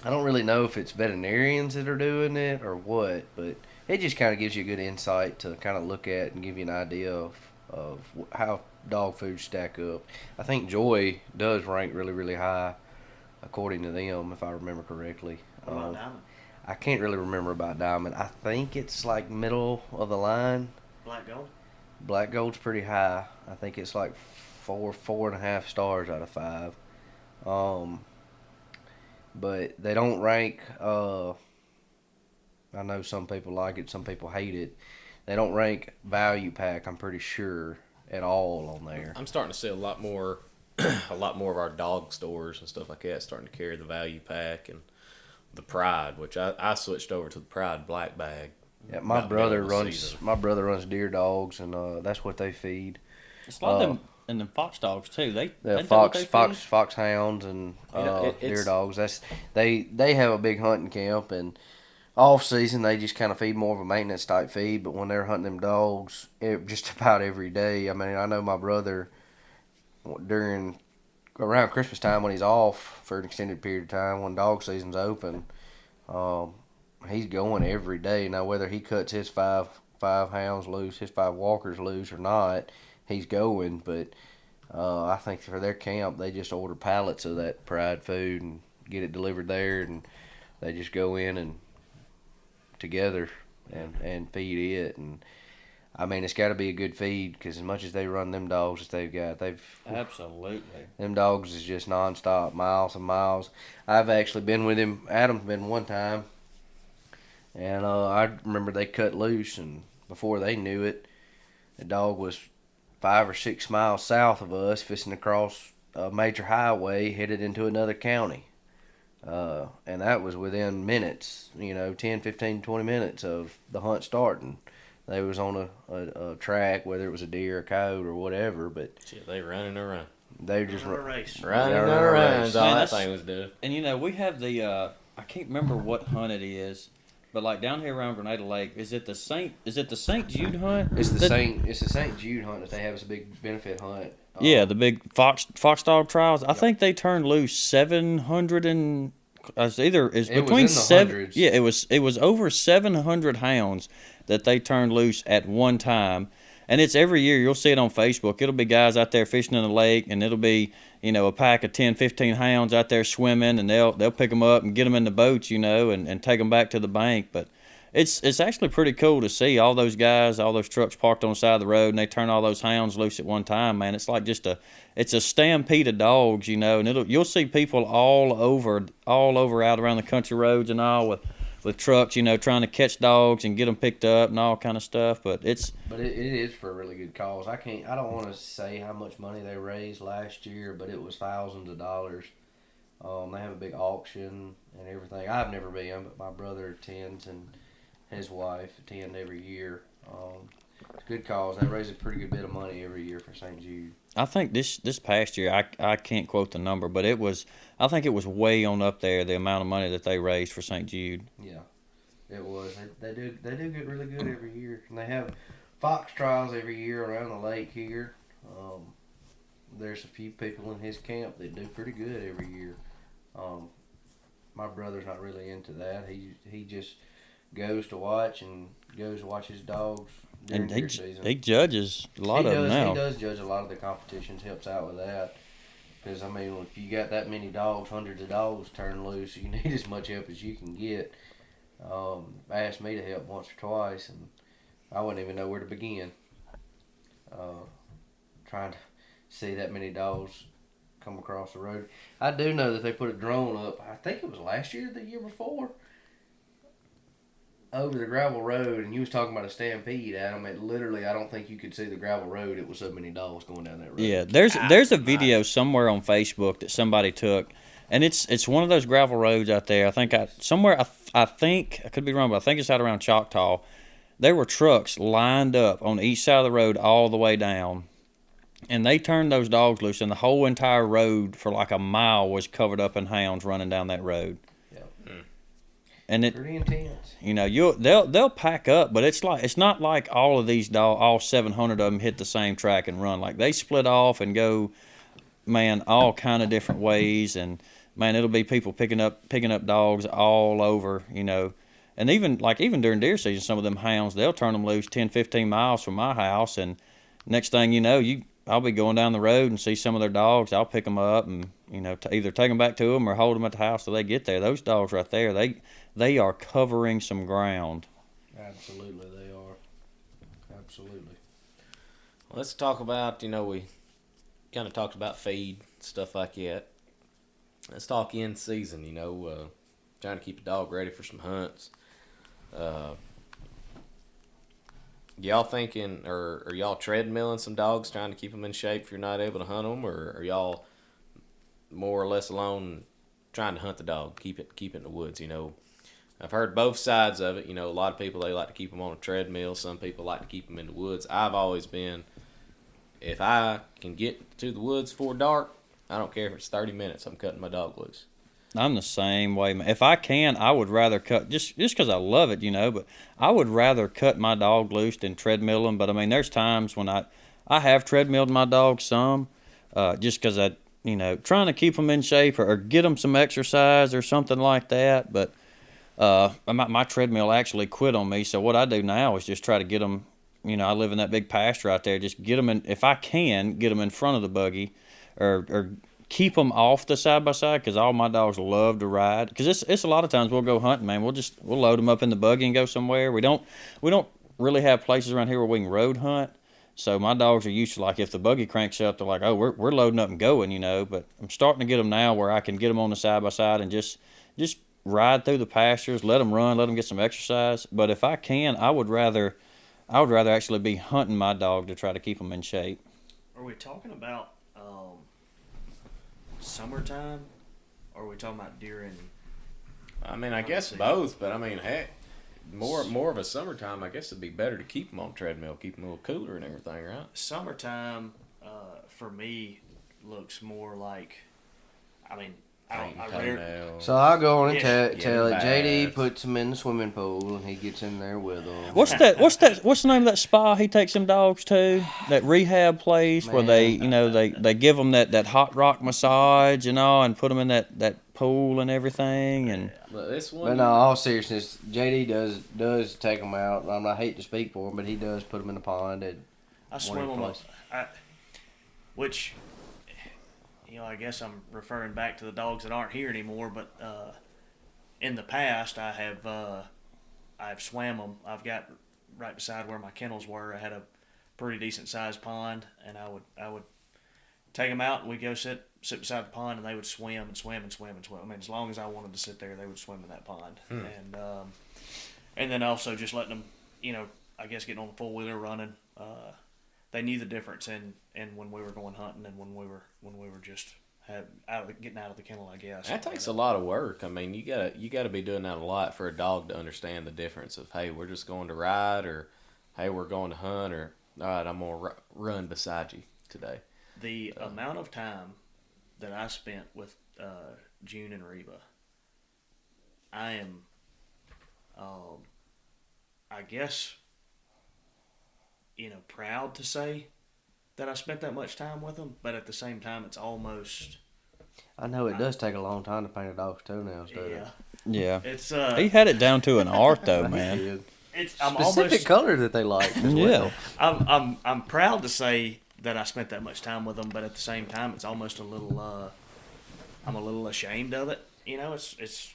I don't really know if it's veterinarians that are doing it or what, but it just kind of gives you a good insight to kind of look at and give you an idea of how dog foods stack up. I think Joy does rank really, really high according to them, if I remember correctly. What about Diamond? I can't really remember about Diamond. I think it's like middle of the line. Black Gold? Black Gold's pretty high. I think it's like 4.5 stars out of 5. But they don't rank. I know some people like it, some people hate it. They don't rank value pack, I'm pretty sure, at all on there. I'm starting to see a lot more of our dog stores and stuff like that starting to carry the value pack and the Pride, which I switched over to the Pride black bag. Yeah, my brother runs deer dogs, and that's what they feed. It's a lot of them and them fox dogs too. They fox hounds and deer dogs. They have a big hunting camp, and off season they just kind of feed more of a maintenance type feed. But when they're hunting them dogs, just about every day. I mean, I know my brother around Christmas time when he's off for an extended period of time when dog season's open. He's going every day. Now, whether he cuts his five hounds loose, his 5 walkers loose or not, he's going. But I think for their camp, they just order pallets of that Pride food and get it delivered there, and they just go in and together and feed it. And I mean, it's got to be a good feed because as much as they run them dogs that they've got, absolutely, them dogs is just nonstop, miles and miles. I've actually been with him. Adam's been one time. And I remember they cut loose, and before they knew it, the dog was 5 or 6 miles south of us, fishing across a major highway, headed into another county. And that was within minutes, 10, 15, 20 minutes of the hunt starting. They was on a track, whether it was a deer, a coyote, or whatever. But shit, they running a run. They just running a race. Running a run. That's all that thing was doing. And we have the I can't remember what hunt it is. But like down here around Grenada Lake, is it the St. Jude hunt? It's the St. Jude hunt that they have as a big benefit hunt. Yeah, the big fox dog trials. I think they turned loose 700 and between 7. Yeah, it was over 700 hounds that they turned loose at one time. And it's every year. You'll see it on Facebook. It'll be guys out there fishing in the lake, and it'll be, a pack of 10, 15 hounds out there swimming, and they'll pick them up and get them in the boats, and take them back to the bank. But it's actually pretty cool to see all those guys, all those trucks parked on the side of the road, and they turn all those hounds loose at one time, man. It's like it's a stampede of dogs, and you'll see people all over out around the country roads and all with trucks, trying to catch dogs and get them picked up and all kind of stuff. But it is for a really good cause. I don't want to say how much money they raised last year, but it was thousands of dollars. They have a big auction and everything. I've never been, but my brother attends and his wife attend every year. It's a good cause. They raise a pretty good bit of money every year for St. Jude. I think this past year, I can't quote the number, but I think it was way on up there, the amount of money that they raised for St. Jude. Yeah, it was. They do get really good every year, and they have fox trials every year around the lake here. There's a few people in his camp that do pretty good every year. My brother's not really into that. He just goes to watch his dogs during deer season. He judges a lot of them now. He does judge a lot of the competitions, helps out with that. Because, if you got that many dogs, hundreds of dogs turned loose, you need as much help as you can get. Asked me to help once or twice, and I wouldn't even know where to begin. Trying to see that many dogs come across the road. I do know that they put a drone up. I think it was last year, the year before, over the gravel road, and you was talking about a stampede, Adam. It literally, I don't think you could see the gravel road. It was so many dogs going down that road. Yeah, there's a video somewhere on Facebook that somebody took, and it's one of those gravel roads out there. I think I think I could be wrong, but I think it's out around Choctaw. There were trucks lined up on each side of the road all the way down, and they turned those dogs loose, and the whole entire road for like a mile was covered up in hounds running down that road. And it Pretty intense. You know, they'll pack up, but it's not like all of these all 700 of them hit the same track and run. Like they split off and go, man, all kind of different ways, and man, it'll be people picking up dogs all over, you know. And even during deer season, some of them hounds, they'll turn them loose 10, 15 miles from my house, and next thing you know, I'll be going down the road and see some of their dogs. I'll pick them up and, you know, either take them back to them or hold them at the house till they get there. Those dogs right there, they are covering some ground. Absolutely, they are. Absolutely. Let's talk about, you know, we kind of talked about feed, stuff like that. Let's talk in season, you know, trying to keep a dog ready for some hunts. Y'all thinking, or are y'all treadmilling some dogs, trying to keep them in shape if you're not able to hunt them, or are y'all more or less alone trying to hunt the dog, keep it in the woods? You know, I've heard both sides of it. You know, a lot of people, they like to keep them on a treadmill. Some people like to keep them in the woods. I've always been, if I can get to the woods before dark, I don't care if it's 30 minutes, I'm cutting my dog loose. I'm the same way, man. If I can, I would rather cut, just because I love it, you know, but I would rather cut my dog loose than treadmill them. But, I mean, there's times when I have treadmilled my dog some, just because I, you know, trying to keep them in shape or get them some exercise or something like that. But my treadmill actually quit on me, so what I do now is just try to get them, you know, I live in that big pasture out there, just get them in, if I can, get them in front of the buggy or keep them off the side-by-side, because all my dogs love to ride. Because it's a lot of times we'll go hunting, man. We'll load them up in the buggy and go somewhere. We don't really have places around here where we can road hunt. So my dogs are used to, like, if the buggy cranks up, they're like, oh, we're loading up and going, you know. But I'm starting to get them now where I can get them on the side-by-side and just ride through the pastures, let them run, let them get some exercise. But if I can, I would rather actually be hunting my dog to try to keep them in shape. Are we talking about summertime, or are we talking about during? I mean, I guess both, but I mean, heck, more of a summertime, I guess it'd be better to keep them on treadmill, keep them a little cooler and everything, right? Summertime, for me, looks more like, I mean, I rarely. So I'll go on and Yeah. tell it. Get 'em JD bath. puts him in the swimming pool, and he gets in there with them. What's the name of that spa he takes them dogs to? That rehab place where they, you know, they give them that hot rock massage and all, and put them in that pool and everything. And But this one, But no, all seriousness, JD does take them out. I hate to speak for him, but he does put them in the pond. I swim them, which, you know, I guess I'm referring back to the dogs that aren't here anymore. But in the past, I've swam them. I've got right beside where my kennels were. I had a pretty decent sized pond, and I would take them out, and we'd go sit beside the pond, and they would swim and swim and swim and swim. I mean, as long as I wanted to sit there, they would swim in that pond. And then also just letting them, you know, I guess getting on the four wheeler running. They knew the difference in when we were going hunting and when we were just getting out of the kennel, I guess. that takes a lot of work. I mean, you gotta be doing that a lot for a dog to understand the difference of, hey, we're just going to ride, or hey, we're going to hunt, or all right, I'm gonna run beside you today. The amount of time that I spent with June and Reba, I am, I guess, you know, proud to say that I spent that much time with them, but at the same time, it's almost. I know it does take a long time to paint a dog's toenails, doesn't it? yeah, It's he had it down to an art though, man. He did. I'm Specific almost. color that they like as well. I'm proud to say that I spent that much time with them, but at the same time, it's almost a little. I'm a little ashamed of it. You know, it's.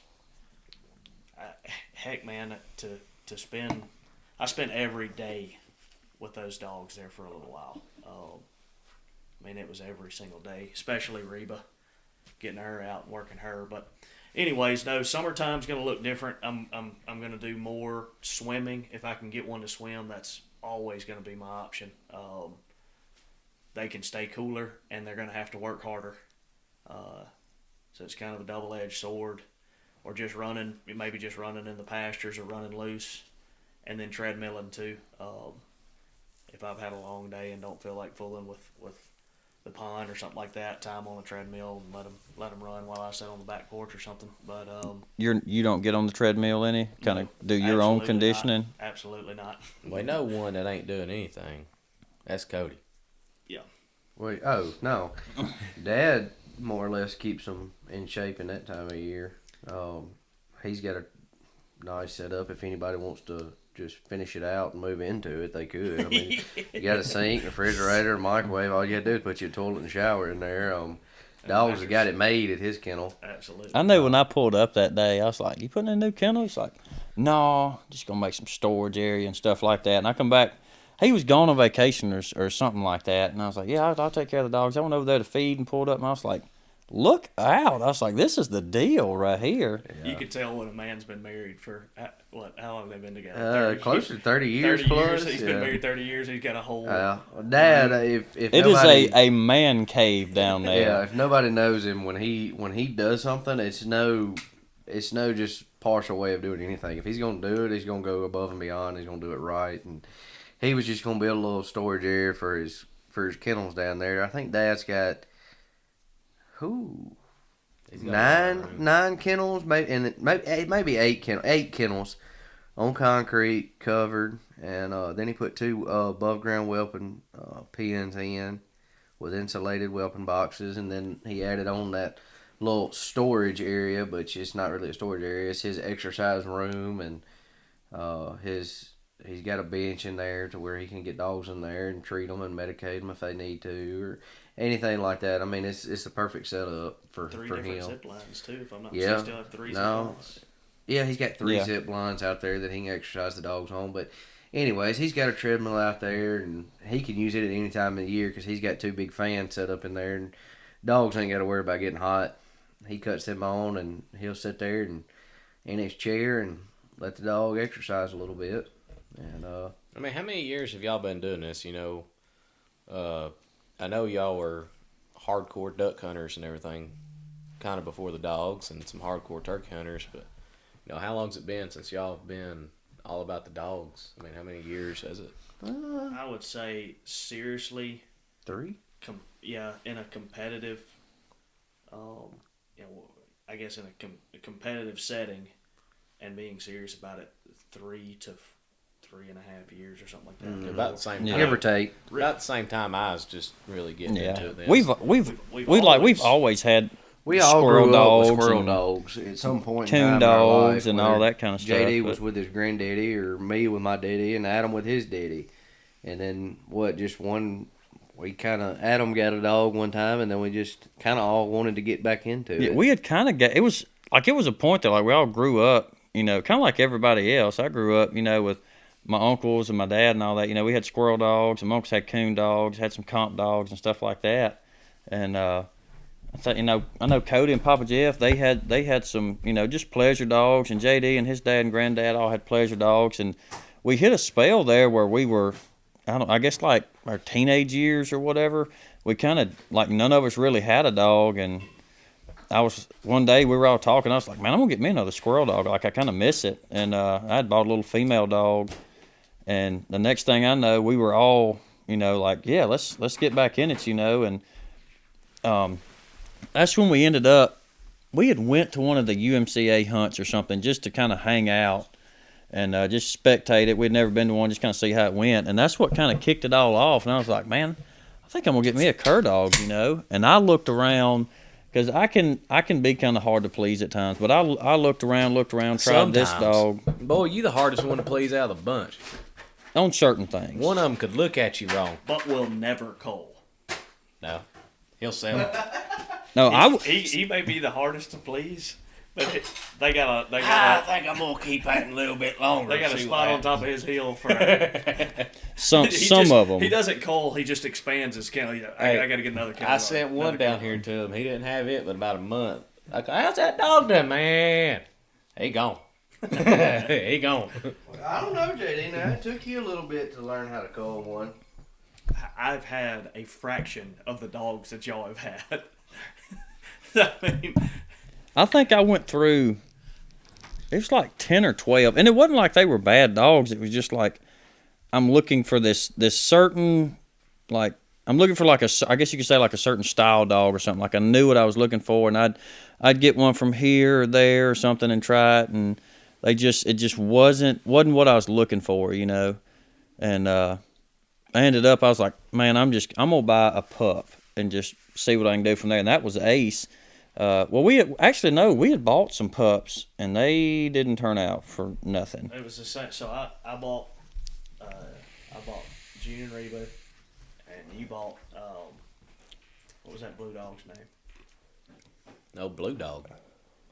Heck, man, to spend. I spent every day with those dogs there for a little while. I mean, it was every single day, especially Reba, getting her out and working her. But anyways, no, summertime's going to look different. I'm going to do more swimming. If I can get one to swim, that's always going to be my option. They can stay cooler, and they're going to have to work harder. So it's kind of a double-edged sword, or just running, maybe just running in the pastures or running loose, and then treadmilling too. If I've had a long day and don't feel like fooling with the pond or something like that, time on a treadmill and let them run while I sit on the back porch or something. But You don't get on the treadmill any? Kind of do your own conditioning? Not. Absolutely not. We know one that ain't doing anything. That's Cody. Yeah. Wait, oh, no. Dad more or less keeps them in shape in that time of year. He's got a nice setup. If anybody wants to just finish it out and move into it, they could. I mean, you got a sink, refrigerator, a microwave. All you got to do is put your toilet and shower in there. Dogs have got it made at his kennel. Absolutely. I know when I pulled up that day, I was like, "You putting in a new kennel?" He's like, "No, just gonna make some storage area and stuff like that." And I come back, he was gone on vacation or something like that, and I was like, "Yeah, I'll take care of the dogs." I went over there to feed and pulled up, and I was like, "Look out!" I was like, "This is the deal right here." Yeah. You could tell when a man's been married for how long have they been together? Close to 30 years 30 plus. Years. He's been married 30 years. He's got a whole. Dad, if It nobody, is a man cave down there. Yeah, if nobody knows him when he does something, it's no just partial way of doing anything. If he's gonna do it, he's gonna go above and beyond. He's gonna do it right. And he was just gonna build a little storage area for his kennels down there. I think Dad's got nine kennels, maybe eight kennels on concrete covered, and then he put 2 above ground whelping pens in with insulated whelping boxes, and then he added on that little storage area, but it's not really a storage area. It's his exercise room, and he's got a bench in there to where he can get dogs in there and treat them and medicate them if they need to, or anything like that. I mean, it's the perfect setup for 3 him. different zip lines too, if I'm not mistaken. Still have 3 zip lines. Yeah, he's got 3 zip lines out there that he can exercise the dogs on. But anyways, he's got a treadmill out there, and he can use it at any time of the year because he's got 2 big fans set up in there, and dogs ain't got to worry about getting hot. He cuts them on, and he'll sit there and in his chair and let the dog exercise a little bit. And I mean, how many years have y'all been doing this? You know, I know y'all were hardcore duck hunters and everything, kind of before the dogs, and some hardcore turkey hunters. But you know, how long's it been since y'all have been all about the dogs? I mean, how many years has it? I would say seriously 3. In a competitive, I guess in a competitive setting, and being serious about it, 3 to 3.5 years or something like that. About the same time. Give or take. About the same time I was just really getting into this. We've always had We all squirrel grew up dogs with squirrel and dogs at some point in coon time in our life, dogs and all whether that kind of stuff. JD was but- with his granddaddy, or me with my daddy, and Adam with his daddy. And then Adam got a dog one time, and then we just kind of all wanted to get back into it. Yeah, we had kind of it was a point that like we all grew up, you know, kind of like everybody else. I grew up, you know, with my uncles and my dad and all that. You know, we had squirrel dogs, and my uncles had coon dogs, had some comp dogs and stuff like that. And I know Cody and Papa Jeff, they had some, you know, just pleasure dogs, and JD and his dad and granddad all had pleasure dogs. And we hit a spell there where we were, I guess like our teenage years or whatever, we kind of, like, none of us really had a dog. And one day we were all talking, I was like, man, I'm going to get me another squirrel dog. Like, I kind of miss it. And I had bought a little female dog. And the next thing I know, we were all, you know, like, yeah, let's get back in it, you know. And that's when we ended up, we had went to one of the UMCA hunts or something just to kind of hang out and just spectate it. We'd never been to one, just kind of see how it went. And that's what kind of kicked it all off. And I was like, man, I think I'm going to get me a cur dog, you know. And I looked around, because I can be kind of hard to please at times. But I looked around, tried Sometimes. this dog. Boy, you the hardest one to please out of the bunch. On certain things. One of them could look at you wrong. But will never cull. No. He'll sell it. No, He may be the hardest to please, They got I think I'm gonna keep acting a little bit longer. they got a spot on top of his heel for Some just, of them. He doesn't cull. He just expands his kennel. Hey, I got to get another kennel. I sent one down here to him. He didn't have it but about a month. Like, how's that dog done, man? He gone. He gone. I don't know, JD. Now it took you a little bit to learn how to call one. I've had a fraction of the dogs that y'all have had. I mean, I think I went through. It was like 10 or 12, and it wasn't like they were bad dogs. It was just like I'm looking for this certain, like I'm looking for like I guess you could say like a certain style dog or something. Like I knew what I was looking for, and I'd get one from here or there or something and try it, and it just wasn't what I was looking for, you know. And I ended up, I was like, man, I'm gonna buy a pup and just see what I can do from there. And that was Ace. Well, we had bought some pups, and they didn't turn out for nothing. it was the same. So I bought June and Reba, and you bought what was that blue dog's name? No blue dog.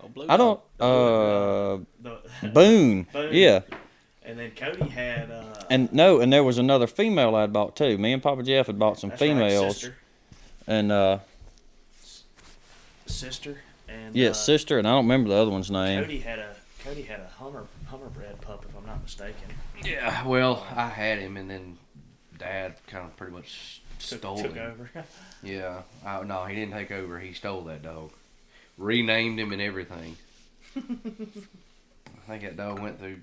Oh, blue I don't. Boone. Boone. Yeah. And then Cody had And there was another female I'd bought too. Me and Papa Jeff had bought some that's right, females, sister. and Sister and sister, and I don't remember the other one's name. Cody had a Hummerbred pup, if I'm not mistaken. Yeah, well, I had him, and then Dad kind of pretty much stole Took him. over. Yeah, no, he didn't take over. He stole that dog, renamed him and everything. I think that dog went through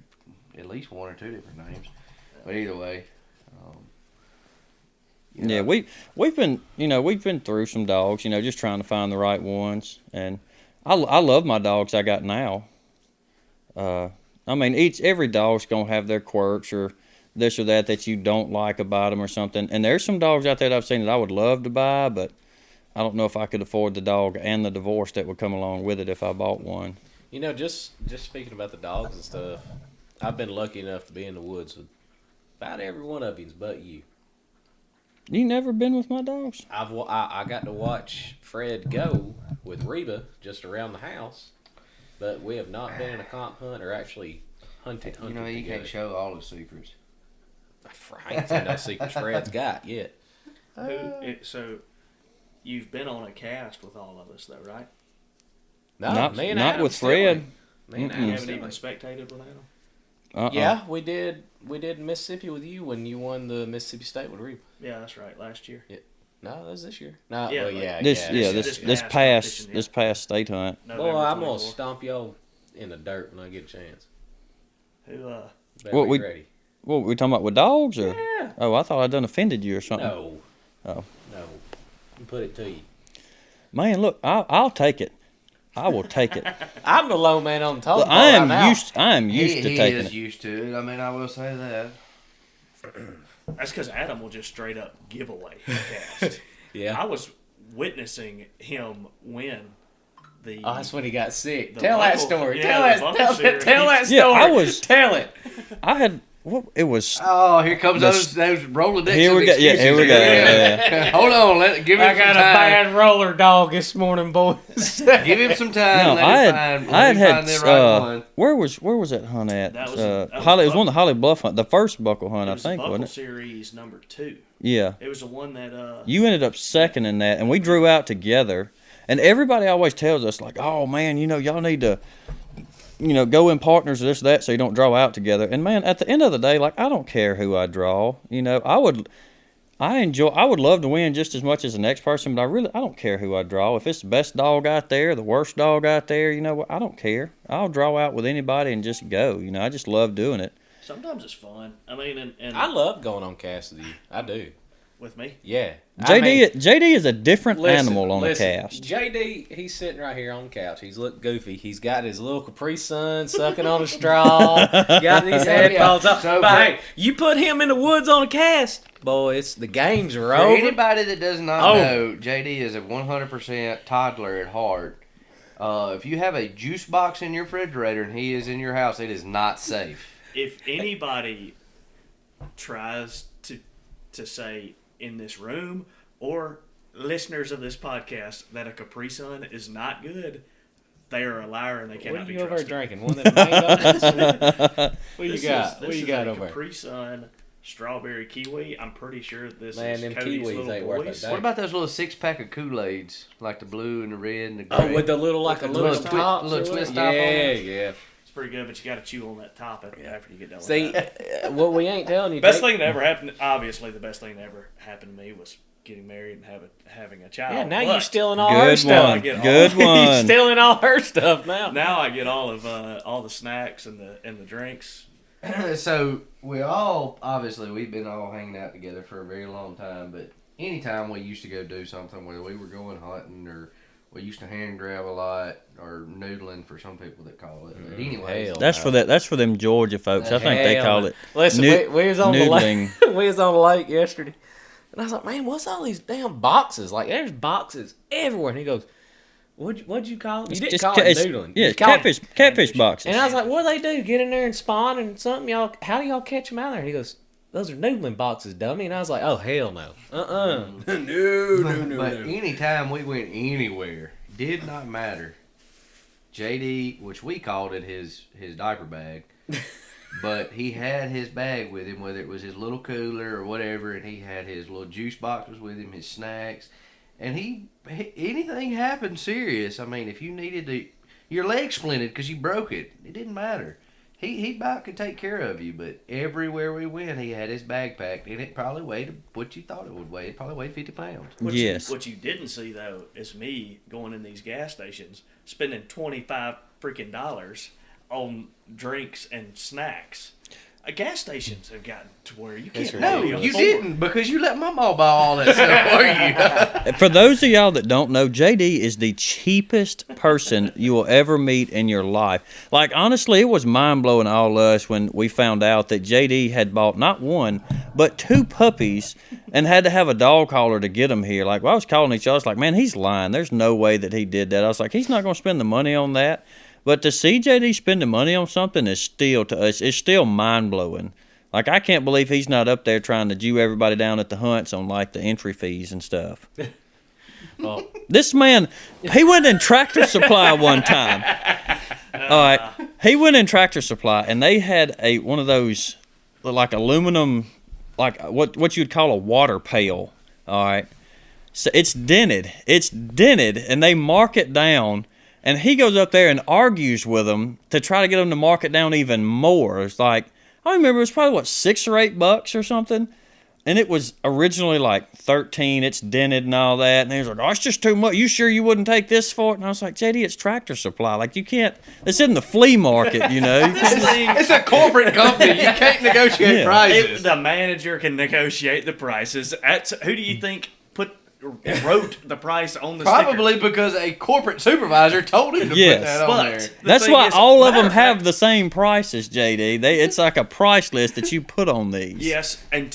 at least one or two different names. But either way, Yeah, we've been through some dogs, just trying to find the right ones, and I love my dogs I got now. I mean, every dog's gonna have their quirks or this or that you don't like about them or something. And there's some dogs out there that I've seen that I would love to buy, but I don't know if I could afford the dog and the divorce that would come along with it if I bought one. Just speaking about the dogs and stuff, I've been lucky enough to be in the woods with about every one of yous but you. You never been with my dogs? I got to watch Fred go with Reba just around the house, but we have not been in a comp hunt or actually hunted you together. can't show all the secrets. I ain't seen no secrets Fred's got yet. So you've been on a cast with all of us, though, right? No, not me and not Adam with still Fred. ain't. Me and You Adam haven't still even ain't. spectated with Adam? Yeah, we did. We did Mississippi with you when you won the Mississippi State with Reba. Yeah, that's right. Last year. No, that was this year. No, Yeah, well, like- yeah, This past state hunt. November Boy, I'm 24. gonna stomp y'all in the dirt when I get a chance. Who? Better What be we- ready. What we talking about with dogs or? Yeah. Oh, I thought I done offended you or something. No. Oh. No. I'll put it to you. Man, look, I'll take it. I will take it. I'm the low man on the totem Look, pole I right am now. used to he taking is it. used to it. I mean, I will say that. That's because Adam will just straight up give away the cast. Yeah. I was witnessing him win the. Oh, that's when he got sick. The Tell that buckle- story. yeah, tell the that. buckle Tell series. that story. Yeah, I was- Tell it. I had it was. Oh, here comes This- those Rolodex. Here we go. Yeah, here we go. Yeah. Hold on, give him I some got a time. bad roller dog this morning, boys. Give him some time. No, let I him had find, I had let him had find the right one. where was that hunt at? That was Holly. It was Buck- one of the Holly Bluff hunt, the first buckle hunt, It I was think, the Buckle wasn't it? Series number 2. Yeah. It was the one that. You ended up second in that, and we drew out together. And everybody always tells us, like, oh, man, y'all need to, go in partners or this, that, so you don't draw out together. And, man, at the end of the day, like, I don't care who I draw. I would love to win just as much as the next person, but I don't care who I draw. If it's the best dog out there, the worst dog out there, I don't care. I'll draw out with anybody and just go. I just love doing it. Sometimes it's fun. I mean, and I love going on cast with you. I do. with me. Yeah. JD is a different animal on a cast. JD, he's sitting right here on the couch. He's look goofy. He's got his little Capri Sun sucking on a straw. Got these headphones on. So but for- hey, you put him in the woods on a cast, boy, the games are For over. anybody that does not Oh. know, JD is a 100% toddler at heart. If you have a juice box in your refrigerator and he is in your house, it is not safe. If anybody tries to say in this room or listeners of this podcast that a Capri Sun is not good, they are a liar and they What cannot are be you over trusted. drinking? One of them mangoes? What you got? What you got a over there? Capri Sun strawberry kiwi. I'm pretty sure this Man, is them Cody's kiwis little ain't worth boys. a What about those little 6-pack of Kool-Aids, like the blue and the red and the Oh, green? with the little like a With the little little top, little twist top on Yeah, it? yeah. It's pretty good, but you got to chew on that top after you get done See, with that. what we ain't telling you. Best thing that ever happened. Obviously, the best thing that ever happened to me was getting married and having a child. Yeah, now But you're stealing all her Good stuff. one. get all- Good You're one. stealing all her stuff now. Now I get all the snacks and the drinks. So we've been all hanging out together for a very long time, but anytime we used to go do something, whether we were going hunting or we used to hand grab a lot or noodling for some people that call it. But anyway, hell. That's for that. That's for them Georgia folks. I think they Hell call no. it. Listen, we was on noodling. the lake. We was on the lake yesterday, and I was like, "Man, what's all these damn boxes? Like, there's boxes everywhere." And he goes, "What'd you call it? You didn't call it noodling. Yeah, You called it-" catfish boxes. And I was like, "What do they do? Get in there and spawn and something? Y'all? How do y'all catch them out there?" And he goes, "Those are noodling boxes, dummy." And I was like, "Oh hell no, no." But anytime we went anywhere, did not matter. JD, which we called it his diaper bag, but he had his bag with him, whether it was his little cooler or whatever, and he had his little juice boxes with him, his snacks, and he anything happened serious. I mean, if you needed to, your leg splinted because you broke it, it didn't matter. He about could take care of you, but everywhere we went, he had his bag packed, and it probably weighed what you thought it would weigh. It probably weighed 50 pounds. What you didn't see though is me going in these gas stations, spending $25 freaking on drinks and snacks. Gas stations have gotten to where you can't. No, really you afford- didn't, because you let my mom buy all that stuff for you. For those of y'all that don't know, JD is the cheapest person you will ever meet in your life. Like, honestly, it was mind-blowing to all us when we found out that JD had bought not one, but 2 puppies and had to have a dog collar to get them here. Like, when I was calling each other, I was like, man, he's lying. There's no way that he did that. I was like, he's not going to spend the money on that. But to see JD spending money on something is still, to us, it's still mind-blowing. Like, I can't believe he's not up there trying to Jew everybody down at the hunts on, like, the entry fees and stuff. Well, This man, he went in Tractor Supply one time. All right, he went in Tractor Supply, and they had one of those, like, aluminum, like, what you'd call a water pail, all right? So it's dented, and they mark it down. And he goes up there and argues with them to try to get them to mark it down even more. It's like, I don't remember, it was probably, $6 or $8 or something? And it was originally like 13, it's dented and all that. And he was like, oh, it's just too much. You sure you wouldn't take this for it? And I was like, JD, it's Tractor Supply. Like, you can't, it's in the flea market, you know? It's a corporate company. You can't negotiate Yeah. prices. The manager can negotiate the prices. Who do you think wrote the price on the Probably because a corporate supervisor told him to Yes. put that on But there. the That's thing why is, all of matter them have fact- the same prices, JD. It's like a price list that you put on these. Yes, and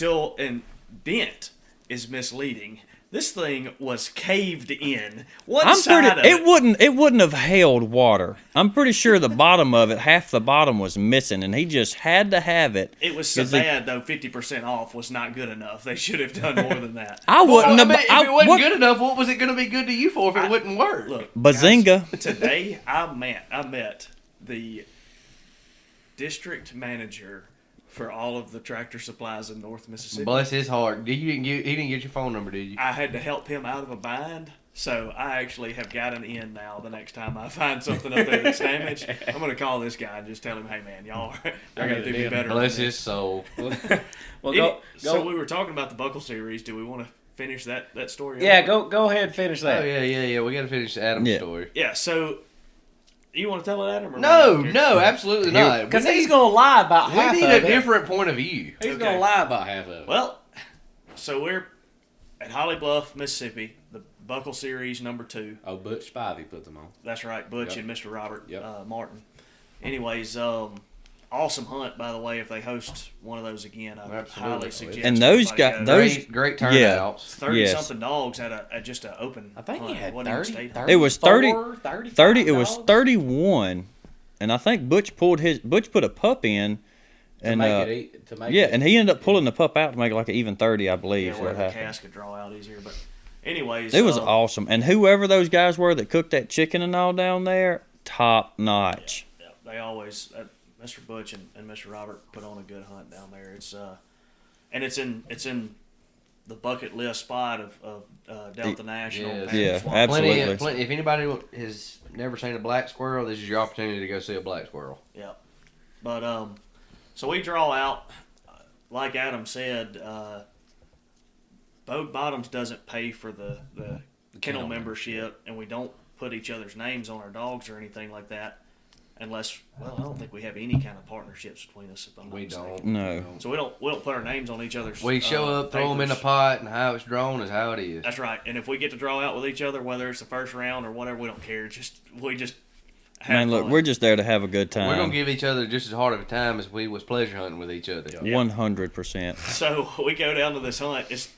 dent is misleading. This thing was caved in. It wouldn't have held water. I'm pretty sure the bottom of it, half the bottom was missing, and he just had to have it. It was so 'Cause they- bad though. 50% off was not good enough. They should have done more than that. I wouldn't have. if it wasn't good enough, what was it going to be good to you for if it wouldn't work? Look, Bazinga. guys, today I met the district manager for all of the Tractor Supplies in North Mississippi. Bless his heart. He didn't get your phone number, did you? I had to help him out of a bind, so I actually have got an in now. The next time I find something up there that's damaged, I'm going to call this guy and just tell him, hey man, y'all are going to do me better. Bless than his this. soul. well, So we were talking about the Buckle series. Do we want to finish that story? Yeah, go ahead and finish Oh, that. yeah. We got to finish Adam's Yeah. story. Yeah, so you want to tell it, Adam? Or No, absolutely not. Because he's going to lie about half We of need it. a different point of view. He's Okay. going to lie about half of it. Well, so we're at Holly Bluff, Mississippi, the Buckle Series #2. Oh, Butch Spivey put them on. That's right, Butch Yep. and Mr. Robert Yep. Martin. Anyways, awesome hunt, by the way. If they host one of those again, I Absolutely. highly suggest. And those everybody guys- go. those- Great turnouts. 30 Yes. something dogs had just an open. I think hunt. he had Wasn't even 30, state 30, It was 30 30, It was 31, and I think Butch put a pup in, and and he ended up pulling the pup out to make it like an even 30, I believe. Yeah, is where what the happened. cast could draw out easier. But anyways, It was awesome, and whoever those guys were that cooked that chicken and all down there, top notch. Yeah, they always Mr. Butch and Mr. Robert put on a good hunt down there. It's and it's in the bucket list spot of Delta National. Yes. Yeah, Swamp. absolutely. Plenty. If anybody has never seen a black squirrel, this is your opportunity to go see a black squirrel. Yeah, but so we draw out, like Adam said. Bogue Bottoms doesn't pay for the kennel membership, and we don't put each other's names on our dogs or anything like that, unless, well, I don't think we have any kind of partnerships between us. If I'm not We mistaken. don't. No. So we don't put our names on each other's. We show up, throw them in the papers. pot, and how it's drawn is how it is. That's right. And if we get to draw out with each other, whether it's the first round or whatever, we don't care. We just have Man, look, fun. we're just there to have a good time. We're gonna give each other just as hard of a time as we was pleasure hunting with each other. 100%. So we go down to this hunt. It's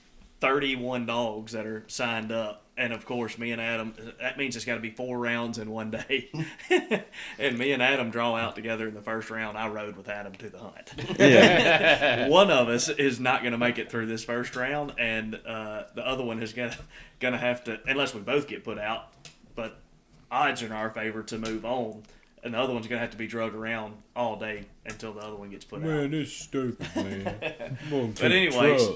31 dogs that are signed up. And of course, me and Adam, that means it's got to be 4 rounds in one day. And me and Adam draw out together in the first round. I rode with Adam to the hunt. Yeah. One of us is not going to make it through this first round, and the other one is going to have to, unless we both get put out, but odds are in our favor to move on. And the other one's going to have to be drug around all day until the other one gets put out. Man, this is stupid, man. But anyways,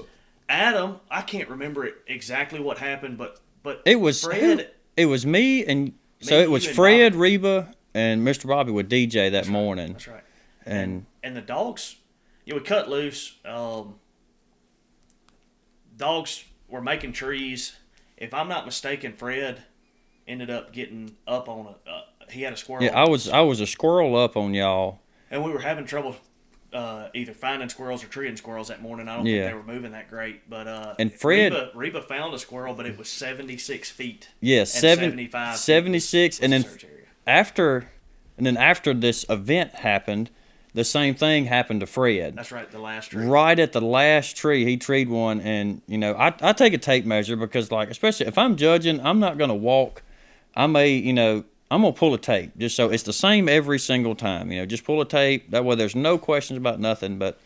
Adam, I can't remember exactly what happened, but It was Fred. It was me and so Me, it was you, and Fred, Bobby. Reba, and Mr. Bobby with DJ that morning. That's right. And And the dogs, we cut loose. Dogs were making trees. If I'm not mistaken, Fred ended up getting up on he had a squirrel. yeah, I was a squirrel up on y'all. And we were having trouble either finding squirrels or treeing squirrels that morning. I don't Yeah. think they were moving that great. But And Fred- Reba found a squirrel, but it was 76 feet. Yeah, and 76, 76, and then the search area. after this event happened, the same thing happened to Fred. That's right, the last tree. Right at the last tree, he treed one, and I take a tape measure because, like, especially if I'm judging, I'm not gonna walk. I may, I'm gonna pull a tape just so it's the same every single time. Just pull a tape. That way, there's no questions about nothing. But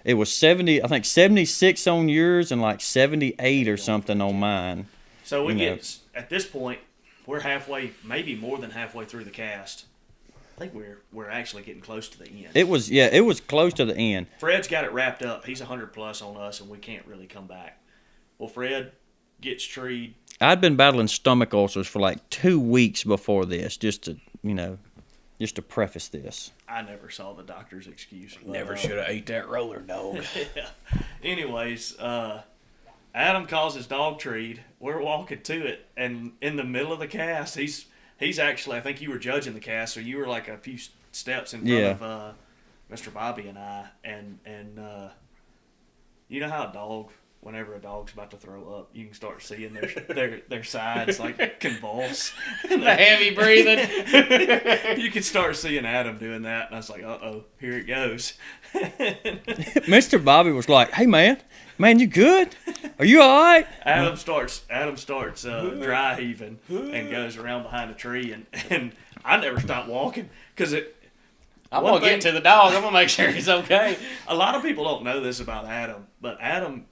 it was 76 on yours, and like 78 or something on mine. So we get at this point, we're halfway, maybe more than halfway through the cast. I think we're actually getting close to the end. It was close to the end. Fred's got it wrapped up. He's 100 plus on us, and we can't really come back. Well, Fred gets treed. I'd been battling stomach ulcers for like 2 weeks before this, just to preface this. I never saw the doctor's excuse. But, Never should have ate that roller dog. Yeah. Anyways, Adam calls his dog treed. We're walking to it, and in the middle of the cast, he's actually, I think you were judging the cast, so you were like a few steps in front of Mr. Bobby and I, and you know how a dog, whenever a dog's about to throw up, you can start seeing their sides like convulse. The heavy breathing. You can start seeing Adam doing that, and I was like, uh-oh, here it goes. Mr. Bobby was like, "Hey man, you good? Are you all right?" Adam starts dry heaving and goes around behind a tree, and I never stopped walking because I'm going to get to the dog. I'm going to make sure he's okay. a lot of people don't know this about Adam, but Adam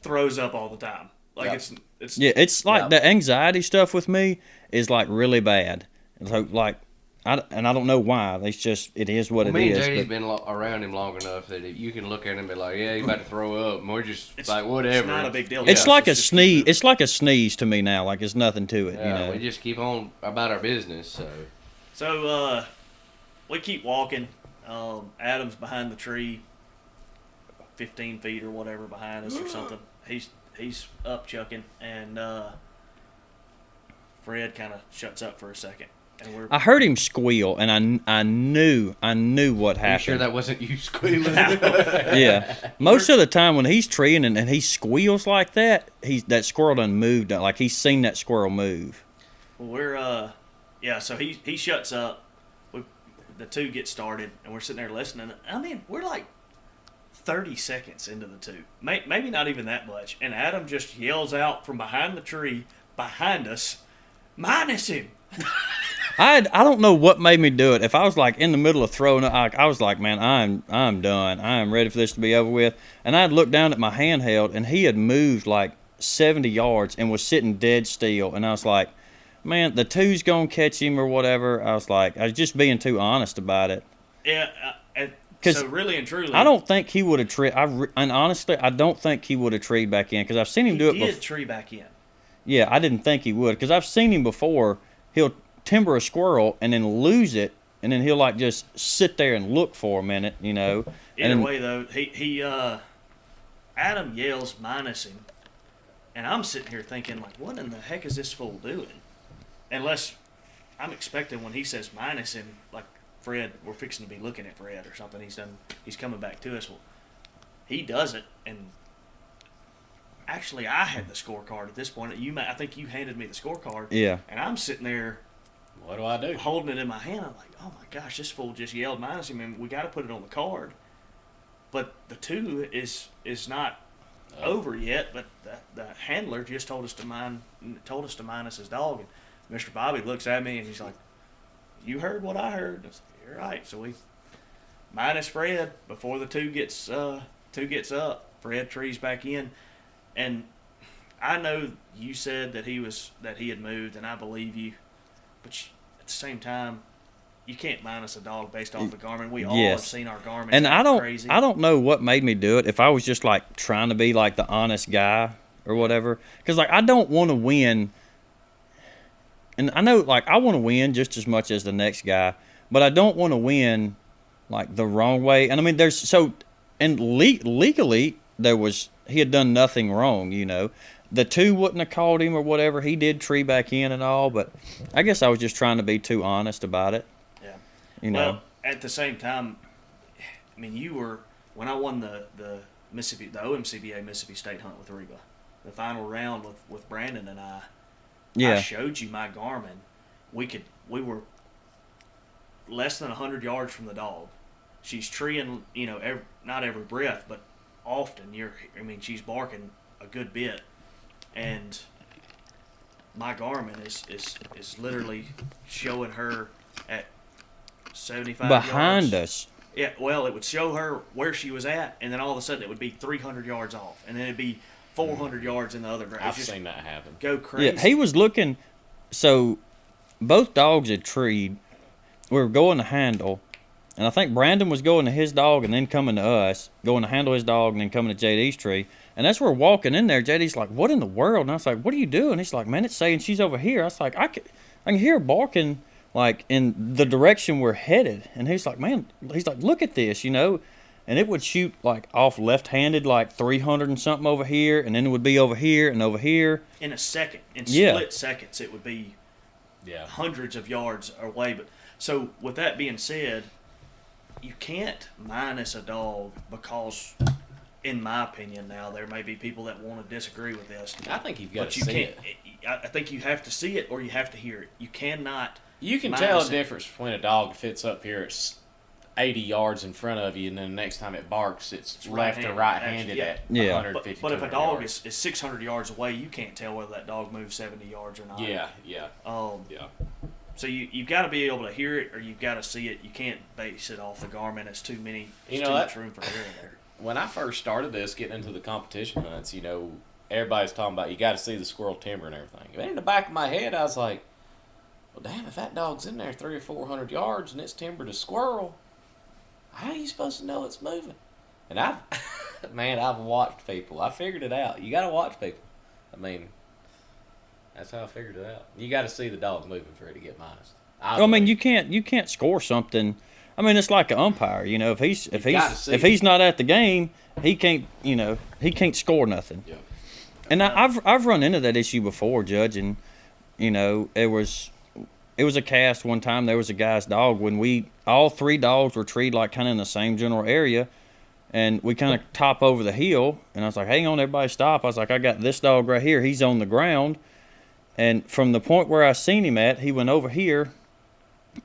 throws up all the time. Like Yep. it's It's like Yep. the anxiety stuff with me is like really bad. And so like, I don't know why. It's just it is what Me it and is. JD's but- been around him long enough that you can look at him and be like, yeah, he's about to throw up. And we're just It's- like, whatever. It's not a big deal. It's Yeah, like a just- sneeze. It's like a sneeze to me now. Like it's nothing to it. Yeah, we just keep on about our business. So So we keep walking. Adam's behind the tree, 15 feet or whatever behind us or something. He's up chucking, and Fred kind of shuts up for a second, and we're I heard him squeal, and I knew what are you happened. sure that wasn't you squealing? Yeah. Most of the time when he's treeing and he squeals like that, that squirrel done moved. Like he's seen that squirrel move. we're yeah. So he shuts up. The two get started, and we're sitting there listening. I mean, we're like 30 seconds into the two, maybe not even that much, and Adam just yells out from behind the tree behind us, "Minus him!" I don't know what made me do it. If I was like in the middle of throwing it, I was like, man, I'm done. I am ready for this to be over with. And I'd look down at my handheld, and he had moved like 70 yards and was sitting dead still. And I was like, man, the two's gonna catch him or whatever. I was just being too honest about it. Yeah. 'Cause So really and truly, I don't think he would have treed. And honestly, I don't think he would have treed back in because I've seen him he do it did before. tree back in. Yeah, I didn't think he would because I've seen him before. He'll timber a squirrel and then lose it, and then he'll like just sit there and look for a minute, you know. Either and way, though, he Adam yells minus him, and I'm sitting here thinking, like, what in the heck is this fool doing? Unless I'm expecting when he says minus him, like, Fred, we're fixing to be looking at Fred or something. He's coming back to us. Well, he does it, and actually, I had the scorecard at this point. I think you handed me the scorecard. Yeah. And I'm sitting there. What do I do? Holding it in my hand. I'm like, oh my gosh, this fool just yelled minus him, and we got to put it on the card. But the 2 is not over yet. But the handler just told us to minus his dog, and Mr. Bobby looks at me and he's like, "You heard what I heard." I was like, "You're right." So we minus Fred before the 2 gets up. Fred trees back in, and I know you said that he had moved, and I believe you, but at the same time, you can't minus a dog based off the Garmin. We all have seen our Garmin. And I crazy. don't know what made me do it. If I was just like trying to be like the honest guy or whatever, because like I don't want to win. And I know like I want to win just as much as the next guy, but I don't want to win like the wrong way. And I mean, legally he had done nothing wrong, you know. The 2 wouldn't have called him or whatever. He did tree back in and all, but I guess I was just trying to be too honest about it. Yeah. You know. Well, at the same time, I mean, when I won the OMCBA Mississippi State hunt with Reba, the final round with Brandon and I. Yeah. I showed you my Garmin. We were less than 100 yards from the dog. She's treeing, you know, not every breath, but often. She's barking a good bit, and my Garmin is literally showing her at 75 behind yards. us. Yeah, well, it would show her where she was at, and then all of a sudden it would be 300 yards off, and then it'd be 400 yards in the other direction. I've seen that happen. Go crazy. Yeah, he was looking. So both dogs had treed. We were going to handle, and I think Brandon was going to his dog and then coming to us, going to handle his dog and then coming to JD's tree. And as we're walking in there, JD's like, "What in the world?" And I was like, "What are you doing?" He's like, "Man, it's saying she's over here." I was like, I can hear her barking like in the direction we're headed. And he's like, "Man," he's like, "Look at this, you know." And it would shoot like off left-handed, like 300 and something over here, and then it would be over here and over here. In a second, in Yeah. split seconds, it would be hundreds of yards away. But so with that being said, you can't minus a dog because, in my opinion, now there may be people that want to disagree with this. I think you've got But to you see can't. it. I think you have to see it or you have to hear it. You cannot. You can minus tell a it. difference between a dog if it's up here at 80 yards in front of you, and then the next time it barks, it's left or right-handed at Yeah. 150. But if a 200 dog yards. is 600 yards away, you can't tell whether that dog moves 70 yards or not. Yeah. Yeah. So you've got to be able to hear it or you've got to see it. You can't base it off the Garmin. It's too many. There's too much room for error there. When I first started this, getting into the competition hunts, you know, everybody's talking about you got to see the squirrel timber and everything. And in the back of my head, I was like, well, damn, if that dog's in there 300 or 400 yards and it's timbered a squirrel, how are you supposed to know it's moving? And I've watched people. I figured it out. You got to watch people. I mean, that's how I figured it out. You got to see the dog moving for it to get minus. I mean, you can't score something. I mean, it's like an umpire. You know, if he's not at the game, he can't score nothing. Yeah. And I've run into that issue before, Judge, and you know, it was a cast one time. There was a guy's dog when all 3 dogs were treed like kind of in the same general area, and we kind of top over the hill. And I was like, "Hang on, everybody, stop!" I was like, "I got this dog right here. He's on the ground." And from the point where I seen him at, he went over here,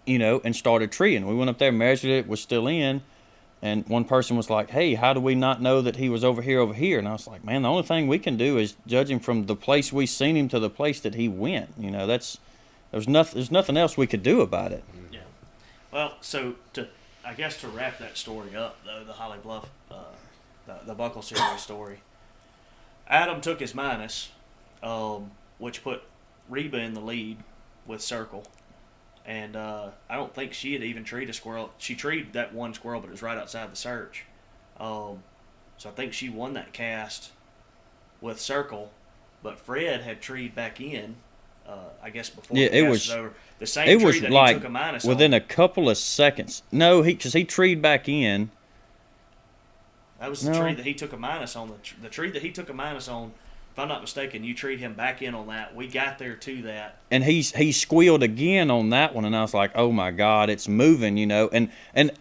you know, and started treeing. We went up there, measured it, was still in. And one person was like, "Hey, how do we not know that he was over here? And I was like, "Man, the only thing we can do is judge him from the place we seen him to the place that he went. You know, there's nothing else we could do about it." Yeah. Well, so to wrap that story up, though, the Holly Bluff, the Buckle Series story, Adam took his minus, which put Reba in the lead with Circle. And I don't think she had even treed a squirrel. She treed that one squirrel, but it was right outside the search. So I think she won that cast with Circle, but Fred had treed back in. I guess before the cast was over. The same it tree was that like he took a minus within on. a couple of seconds. No, because he treed back in. That was the tree that he took a minus on. The tree that he took a minus on. If I'm not mistaken, you treed him back in on that. We got there to that, and he squealed again on that one, and I was like, "Oh my God, it's moving!" And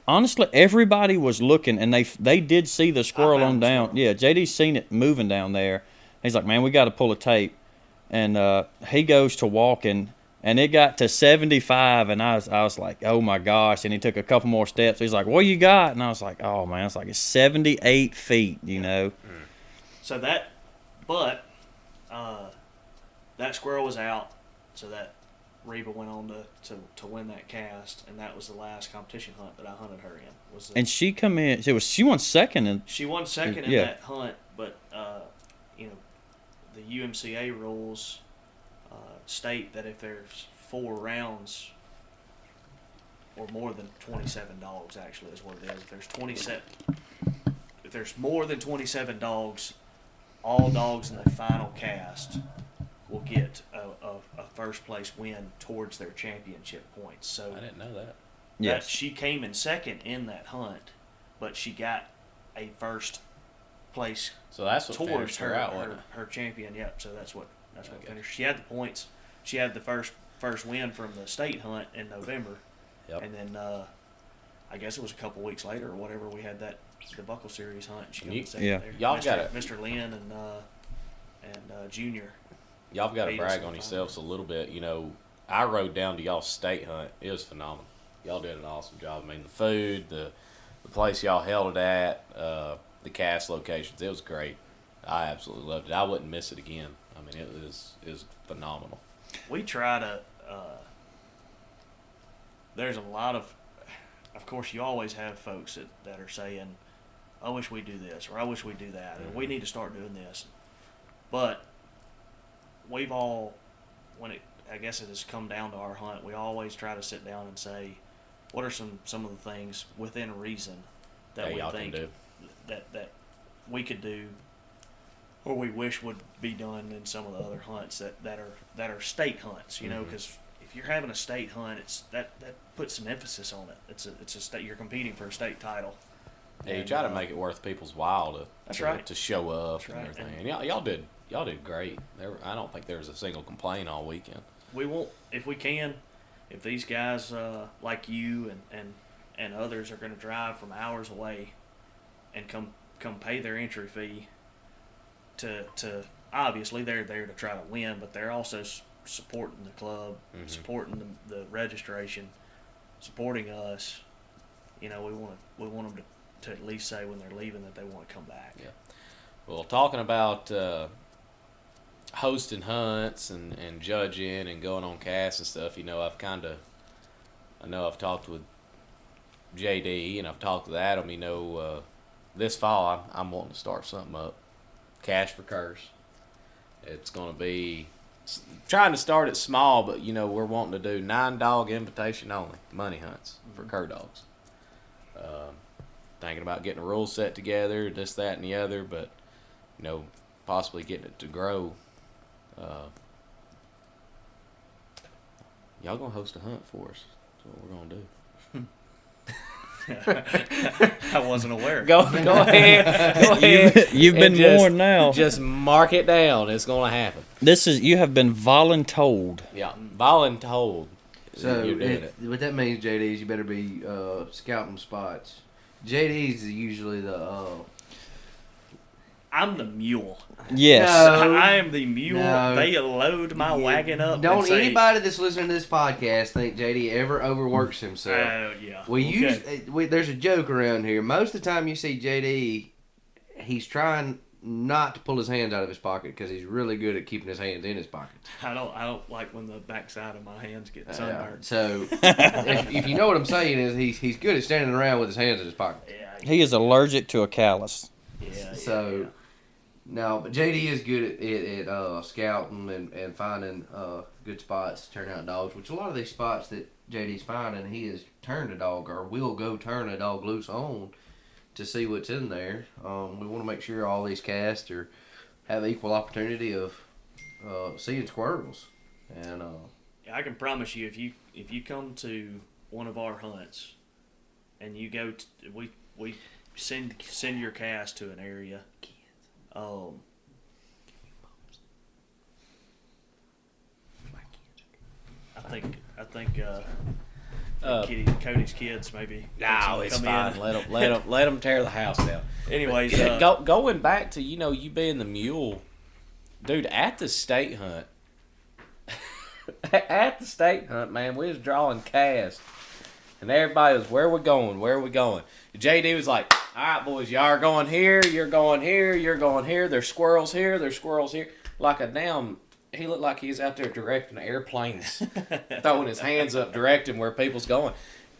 honestly, everybody was looking, and they did see the squirrel on down. Squirrel. Yeah, JD's seen it moving down there. He's like, "Man, we got to pull a tape," and he goes to walking, and it got to 75, and I was like, "Oh my gosh!" And he took a couple more steps. He's like, "What you got?" And I was like, "Oh man, it's like it's 78 feet," So that. But that squirrel was out, so that Reba went on to win that cast, and that was the last competition hunt that I hunted her in. And she come in. She won second, and she won second in that hunt. But the UMCA rules state that if there's 4 rounds or more than 27 dogs, actually is what it is. If there's more than 27 dogs. All dogs in the final cast will get a first place win towards their championship points. So I didn't know that. yes, she came in second in that hunt, but she got a first place. So that's what towards finished her out, wasn't it? her champion. Yep. So that's what finished. She had the points. She had the first win from the state hunt in November. Yep. And then I guess it was a couple weeks later or whatever we had the Buckle Series hunt. She got second there. Y'all got it. Mr. Lynn and Junior. Y'all got to beat brag us on in yourselves a little bit. I rode down to y'all's state hunt. It was phenomenal. Y'all did an awesome job. I mean, the food, the place y'all held it at, the cast locations. It was great. I absolutely loved it. I wouldn't miss it again. I mean, it was phenomenal. We try to. There's a lot of course, you always have folks that are saying, I wish we'd do this, or I wish we'd do that, or we need to start doing this. But we've all, I guess it has come down to our hunt, we always try to sit down and say, what are some of the things within reason that we think that we could do, or we wish would be done in some of the other hunts that are state hunts, you know, because if you're having a state hunt, it's that puts some emphasis on it. It's a state, you're competing for a state title. Yeah, you try to make it worth people's while to show up and right. everything. And y'all did great. I don't think there was a single complaint all weekend. We won't, if we can, if these guys like you and others are going to drive from hours away and come pay their entry fee to obviously they're there to try to win, but they're also supporting the club, supporting the registration, supporting us. You know, we want them to at least say when they're leaving that they want to come back. Yeah. Well, talking about hosting hunts and judging and going on casts and stuff, you know, I've talked with JD and I've talked with Adam. You know, this fall I'm wanting to start something up, Cash for Curse. It's going to be trying to start it small, but you know we're wanting to do 9-dog invitation only money hunts for cur dogs. Thinking about getting a rule set together, this, that, and the other, but you know, possibly getting it to grow. Y'all gonna host a hunt for us? That's what we're gonna do. I wasn't aware. Go ahead. You've been warned now. Just mark it down. It's gonna happen. You have been voluntold. Yeah, voluntold. So You're doing it. what that means, JD, is you better be scouting spots. JD's usually the. I'm the mule. Yes. No. I am the mule. No. They load my wagon up. Don't and say, anybody that's listening to this podcast think JD ever overworks himself. Yeah. There's a joke around here. Most of the time you see JD, he's trying not to pull his hands out of his pocket because he's really good at keeping his hands in his pocket. I don't like when the backside of my hands get sunburned. So if you know what I'm saying is he's good at standing around with his hands in his pocket. Yeah. He is allergic to a callus. Yeah. So No, but JD is good at scouting and finding good spots to turn out dogs, which a lot of these spots that JD's finding, he has turned a dog or will go turn a dog loose on to see what's in there. We want to make sure all these casts have equal opportunity of seeing squirrels. And I can promise you, if you come to one of our hunts and you go, we send your cast to an area. I think Cody's kids maybe. No, it's fine. Let them tear the house down. Anyways, going back to you being the mule, dude. At the state hunt, man, we was drawing cast, and everybody was, where we going? Where we going? JD was like, all right, boys, y'all are going here. You're going here. You're going here. There's squirrels here. There's squirrels here. Like a damn. He looked like he's out there directing airplanes, throwing his hands up, directing where people's going.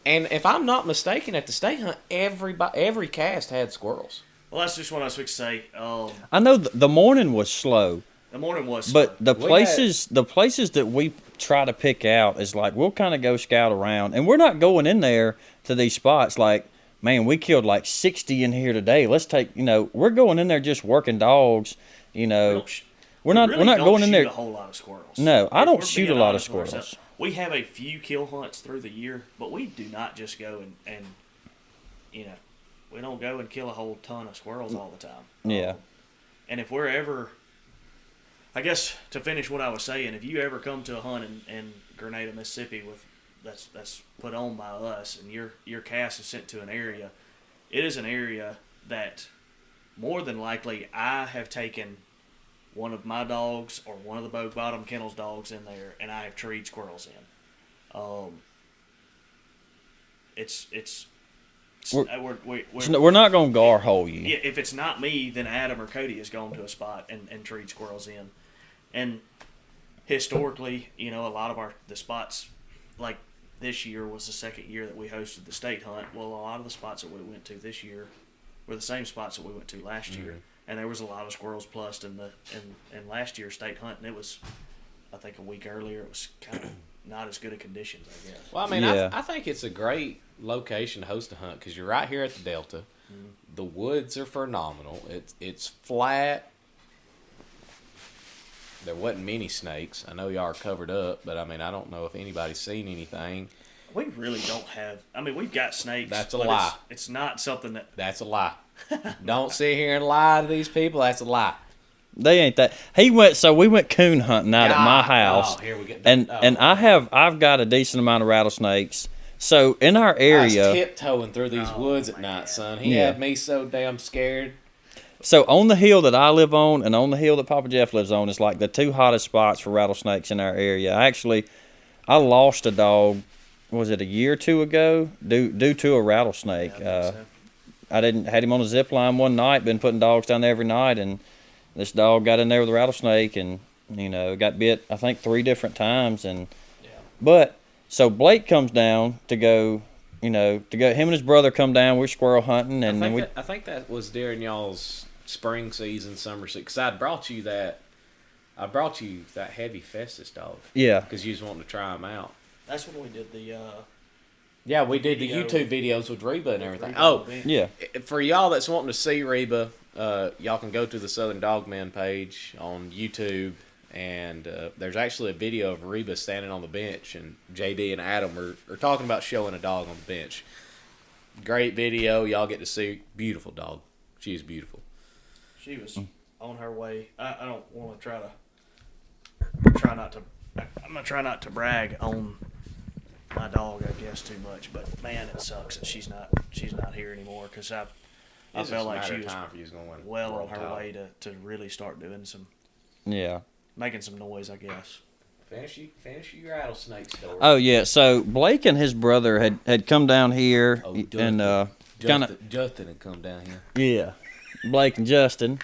And if I'm not mistaken, at the state hunt, every cast had squirrels. Well, that's just what I was going to say. I know the morning was slow. The morning was slow. But the places that we try to pick out is like, we'll kind of go scout around. And we're not going in there to these spots like, man, we killed like 60 in here today. Let's take, we're going in there just working dogs, We're not going in there. A whole lot of squirrels. No, I don't shoot a lot of squirrels. We have a few kill hunts through the year, but we do not just go and we don't go and kill a whole ton of squirrels all the time. Yeah. And if we're ever, I guess to finish what I was saying, if you ever come to a hunt in Grenada, Mississippi that's put on by us, and your cast is sent to an area, it is an area that more than likely I have taken one of my dogs or one of the Bogue Bottom Kennels dogs in there, and I have treed squirrels in. We're not going to gar hole you. Yeah, if it's not me, then Adam or Cody has gone to a spot and treed squirrels in. And historically, a lot of the spots, like this year was the second year that we hosted the state hunt. Well, a lot of the spots that we went to this year were the same spots that we went to last year. And there was a lot of squirrels plussed in last year's state hunt, and it was, I think, a week earlier. It was kind of not as good of conditions, I guess. Well, I mean, yeah. I think it's a great location to host a hunt because you're right here at the Delta. Mm-hmm. The woods are phenomenal. It's flat. There wasn't many snakes. I know y'all are covered up, but I mean, I don't know if anybody's seen anything. We really don't have. I mean, we've got snakes. That's a lie. It's not something that. That's a lie. Don't sit here and lie to these people. That's a lie. They ain't that. So we went coon hunting out at my house. Oh, here we go. And I've got a decent amount of rattlesnakes. So in our area, I was tiptoeing through these woods at night, son. He had me so damn scared. So on the hill that I live on and on the hill that Papa Jeff lives on is like the two hottest spots for rattlesnakes in our area. I lost a dog. Was it a year or two ago? Due to a rattlesnake. Yeah, I had him on a zip line one night. Been putting dogs down there every night, and this dog got in there with a rattlesnake, and got bit. I think 3 different times, but so Blake comes down to go. Him and his brother come down. We're squirrel hunting, and I think that was during y'all's spring season, summer season. Because I brought you that heavy Festus dog. Yeah, because you was wanting to try them out. That's when we did the. Yeah, we did the YouTube videos with Reba and everything. Yeah. For y'all that's wanting to see Reba, y'all can go to the Southern Dogman page on YouTube, and there's actually a video of Reba standing on the bench, and JD and Adam are talking about showing a dog on the bench. Great video. Y'all get to see. Beautiful dog. She is beautiful. She was on her way. I don't want to I'm going to try not to brag on my dog, I guess, too much, but man, it sucks that she's not here anymore because I felt like she was well on her way to really start doing making some noise, I guess. Finish your rattlesnake story. Oh yeah, so Blake and his brother had come down here and Justin had come down here. Yeah, Blake and Justin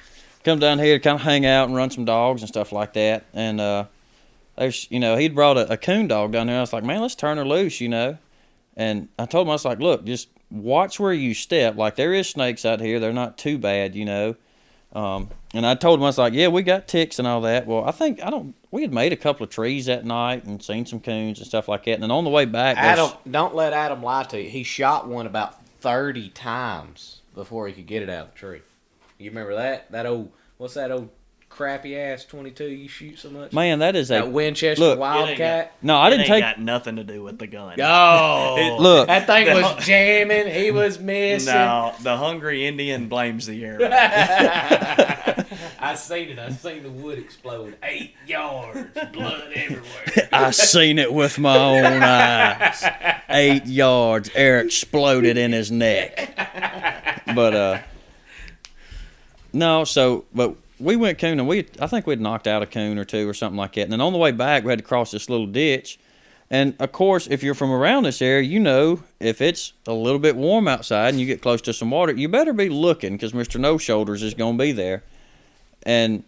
come down here to kind of hang out and run some dogs and stuff like that, and he'd brought a coon dog down there. I was like, man, let's turn her loose, And I told him, I was like, look, just watch where you step. Like, there is snakes out here. They're not too bad, And I told him, I was like, yeah, we got ticks and all that. Well, we had made a couple of trees that night and seen some coons and stuff like that. And then on the way back, Don't let Adam lie to you. He shot one about 30 times before he could get it out of the tree. You remember that? What's that old crappy ass 22 you shoot so much? man, that is That Winchester look, Wildcat? No, I didn't take. got nothing to do with the gun. Oh, Look. that thing was jamming. He was missing. No, the hungry Indian blames the arrow. I seen it. I seen the wood explode. 8 yards, blood everywhere. I seen it with my own eyes. 8 yards, air exploded in his neck. But no, but we went coon and I think we'd knocked out a coon or two or something like that. And then on the way back, we had to cross this little ditch. And of course, if you're from around this area, you know if it's a little bit warm outside and you get close to some water, you better be looking because Mr. No Shoulders is going to be there. And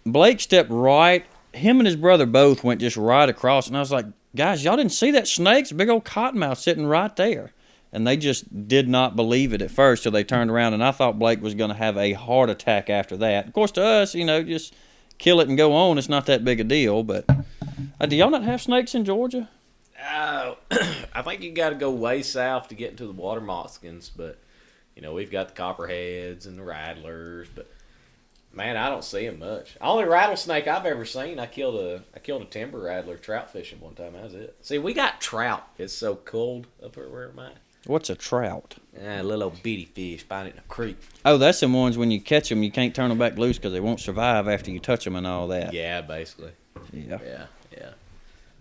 Blake stepped right. Him and his brother both went just right across. And I was like, guys, y'all didn't see that snake's big old cottonmouth sitting right there. And they just did not believe it at first till they turned around. And I thought Blake was going to have a heart attack after that. Of course, to us, just kill it and go on. It's not that big a deal. But do y'all not have snakes in Georgia? I think you got to go way south to get into the water moccasins. But, we've got the copperheads and the rattlers. But, man, I don't see them much. Only rattlesnake I've ever seen, I killed a timber rattler trout fishing one time. That was it. See, we got trout. It's so cold up here where I'm at. What's a trout? A little old bitty fish. Find it in a creek. Oh, that's the ones when you catch them, you can't turn them back loose because they won't survive after you touch them and all that. Yeah, basically. Yeah. Yeah.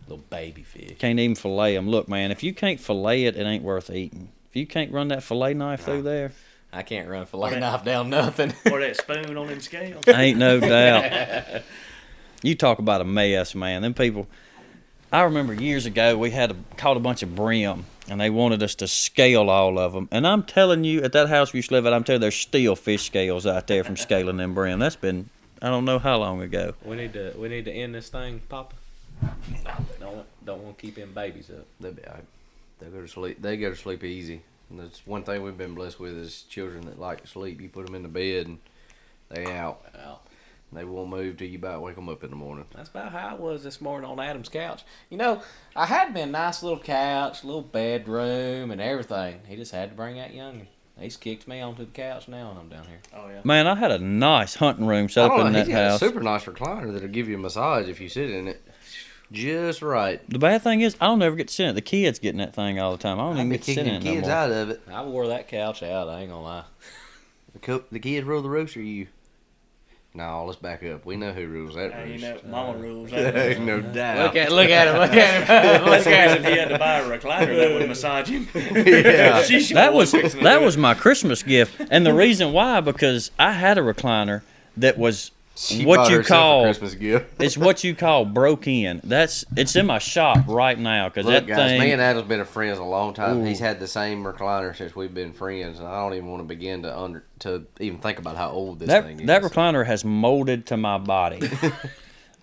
Little baby fish. Can't even fillet them. Look, man, if you can't fillet it, it ain't worth eating. If you can't run that fillet knife through there. I can't run fillet knife down nothing. Or that spoon on them scales. Ain't no doubt. You talk about a mess, man. Them people. I remember years ago we caught a bunch of brim, and they wanted us to scale all of them. And I'm telling you, at that house we used to live at, I'm telling you, there's still fish scales out there from scaling them brim. That's been, I don't know how long ago. We need to end this thing, Papa. Don't want to keep them babies up. They'll be all right. They go to sleep. They go to sleep easy. And that's one thing we've been blessed with is children that like to sleep. You put them in the bed and they out. They won't move till you about wake them up in the morning. That's about how I was this morning on Adam's couch. I had me a nice little couch, little bedroom, and everything. He just had to bring out Youngin. He's kicked me onto the couch now, and I'm down here. Oh, yeah. Man, I had a nice hunting room set up in that He's house. got a super nice recliner that'll give you a massage if you sit in it. Just right. The bad thing is, I don't ever get to sit in it. The kids get in that thing all the time. I don't even get to sit in it no kids more. out of it. I wore that couch out, I ain't gonna lie. The kids rule the roost or you? No, let's back up. We know who rules that roost. Mama rules. There's no doubt. Look at him. Look at him. Look at him. If he had to buy a recliner that would massage him. Yeah. That was my Christmas gift, and the reason why, because I had a recliner that was She what bought you herself a call Christmas gift. it's what you call broke in. It's in my shop right now because Look, that guys, thing. me and Adam's been friends a long time. Ooh. He's had the same recliner since we've been friends, and I don't even want to begin to even think about how old this thing is. That recliner has molded to my body.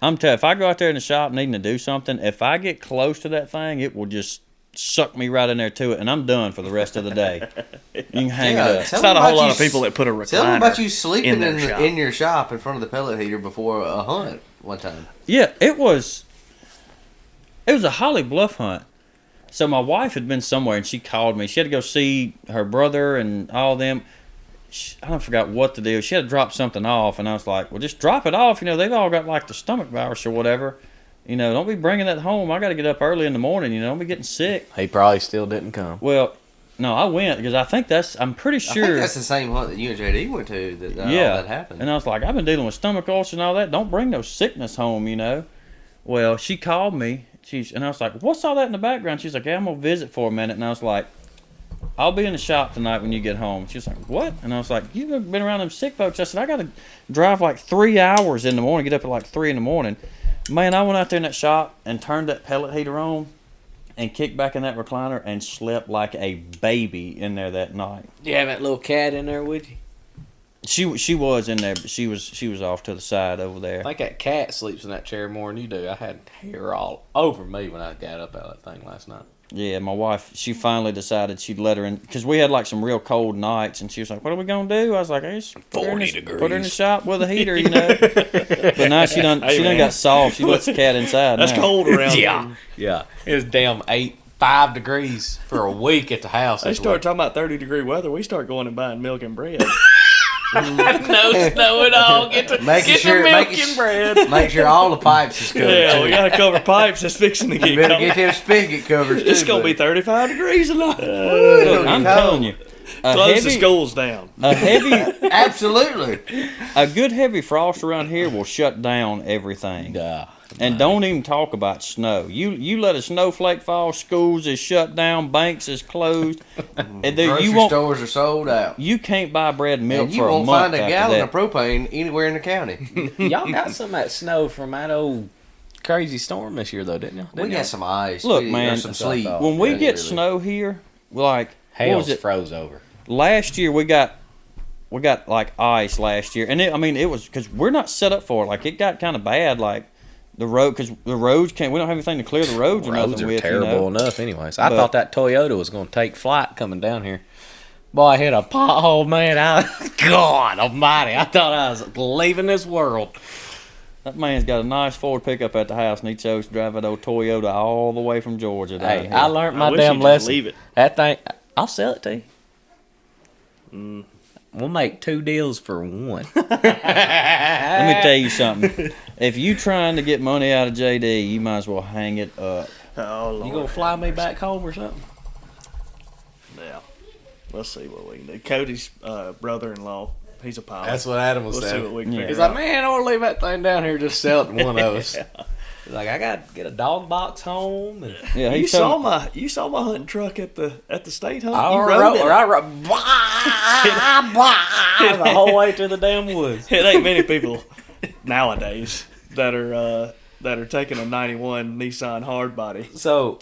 I'm telling you, if I go out there in the shop needing to do something, if I get close to that thing, it will just suck me right in there to it, and I'm done for the rest of the day. You can hang it up. It's not a whole lot of people that put a recliner. Tell them about you sleeping shop. in your shop in front of the pellet heater before a hunt one time. Yeah, it was a Holly Bluff hunt. So my wife had been somewhere, and she called me. She had to go see her brother and all them. I don't forgot what to do. She had to drop something off, and I was like, well, just drop it off. They've all got like the stomach virus or whatever. Don't be bringing that home. I got to get up early in the morning. Don't be getting sick. He probably still didn't come. Well, no, I went because I'm pretty sure. I think that's the same hunt that you and JD went to that all that happened. And I was like, I've been dealing with stomach ulcers and all that. Don't bring no sickness home, Well, she called me. And I was like, what's all that in the background? She's like, yeah, I'm going to visit for a minute. And I was like, I'll be in the shop tonight when you get home. She was like, what? And I was like, you've been around them sick folks. I said, I got to drive like 3 hours in the morning, get up at like 3 in the morning. Man, I went out there in that shop and turned that pellet heater on and kicked back in that recliner and slept like a baby in there that night. You have that little cat in there with you? She was in there, but she was off to the side over there. I think that cat sleeps in that chair more than you do. I had hair all over me when I got up out of that thing last night. Yeah, my wife, she finally decided she'd let her in because we had like some real cold nights, and she was like, "What are we gonna do?" I was like, "Just put her in 40 the, degrees. put her in the shop with a heater, you know." But now she done got soft. She lets the cat inside. That's now. cold around Yeah, here. yeah. It was damn 5 degrees for a week at the house. They this start week. talking about 30-degree weather. We start going and buying milk and bread. No snow at all. Get the milk and bread. Make sure all the pipes is covered. Yeah, too. we gotta cover pipes. That's fixing to You get better cold. get them spigot covers. It's too, gonna be buddy. 35 degrees tonight. Look, I'm telling you, Close the schools down. Absolutely. a good heavy frost around here will shut down everything. And don't even talk about snow. You let a snowflake fall, schools is shut down, banks is closed, and then Grocery stores are sold out. you can't buy bread and milk And you for a won't month find a after gallon that. of propane anywhere in the county. Y'all got some of that snow from that old crazy storm this year, though, didn't you? We got some ice. Look, we, man, there's some that's what I sleet. thought. When we Yeah, get really. snow here, like what Hell's was it? froze over. Last year we got like ice last year, and it was because we're not set up for it. Like it got kind of bad, like the road because the roads can't. We don't have anything to clear the roads or Roads nothing are with. terrible enough, anyways. I But- thought that Toyota was going to take flight coming down here. Boy, I hit a pothole, man. God almighty. I thought I was leaving this world. That man's got a nice Ford pickup at the house, and he chose to drive that old Toyota all the way from Georgia. Down Hey, here. I learned my I wish damn you'd just lesson. leave it. That thing, I'll sell it to you. We'll make 2 deals for one. Let me tell you something. If you trying to get money out of JD, you might as well hang it up. Oh, Lord. You gonna fly me back home or something? Yeah. Let's see what we can do. Cody's brother-in-law, he's a pilot. That's what Adam was We'll see saying. what we can Yeah. figure He's out. like, man, I want to leave that thing down here, just sell it to one of us. He's like, I got to get a dog box home. And Yeah, You he saw told my hunting truck at the state hunt. I You rode it. the whole way to the damn woods. It ain't many people nowadays that are taking a '91 Nissan hardbody So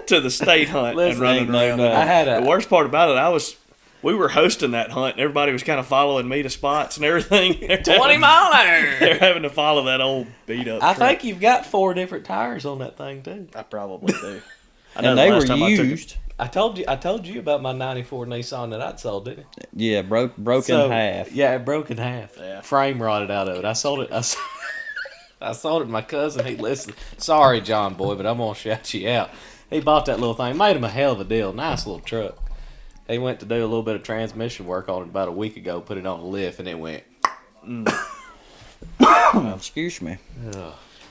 to the state hunt Listen, and running ain't no around. doubt. I had a The worst part about it, we were hosting that hunt. And everybody was kind of following me to spots and everything. 20 mile an hour. They're having to follow that old beat up. I truck. think you've got 4 different tires on that thing too. I probably do. I know and the they last were time I took it- used. I told you about my '94 Nissan that I'd sold, didn't I? Yeah, broken in half. Yeah, it broke in half. Yeah. Frame rotted out of it. I sold it. I sold it to my cousin. He listened. Sorry, John boy, but I'm gonna shout you out. He bought that little thing. Made him a hell of a deal. Nice little truck. He went to do a little bit of transmission work on it about a week ago. Put it on the lift, and it went. Excuse me.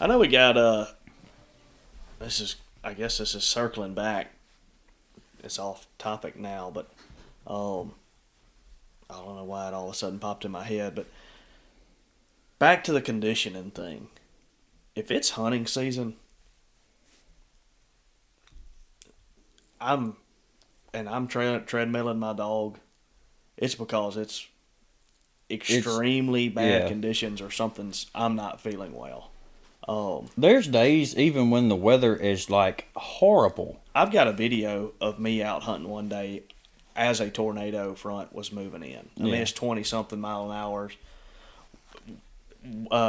I know we got I guess this is circling back. It's off topic now, but I don't know why it all of a sudden popped in my head, but back to the conditioning thing. If it's hunting season, I'm treadmilling my dog. It's because it's extremely bad yeah. conditions or something's I'm not feeling well. There's days even when the weather is like horrible. I've got a video of me out hunting one day as a tornado front was moving in. I mean, Yeah. it's 20-something mile an hour.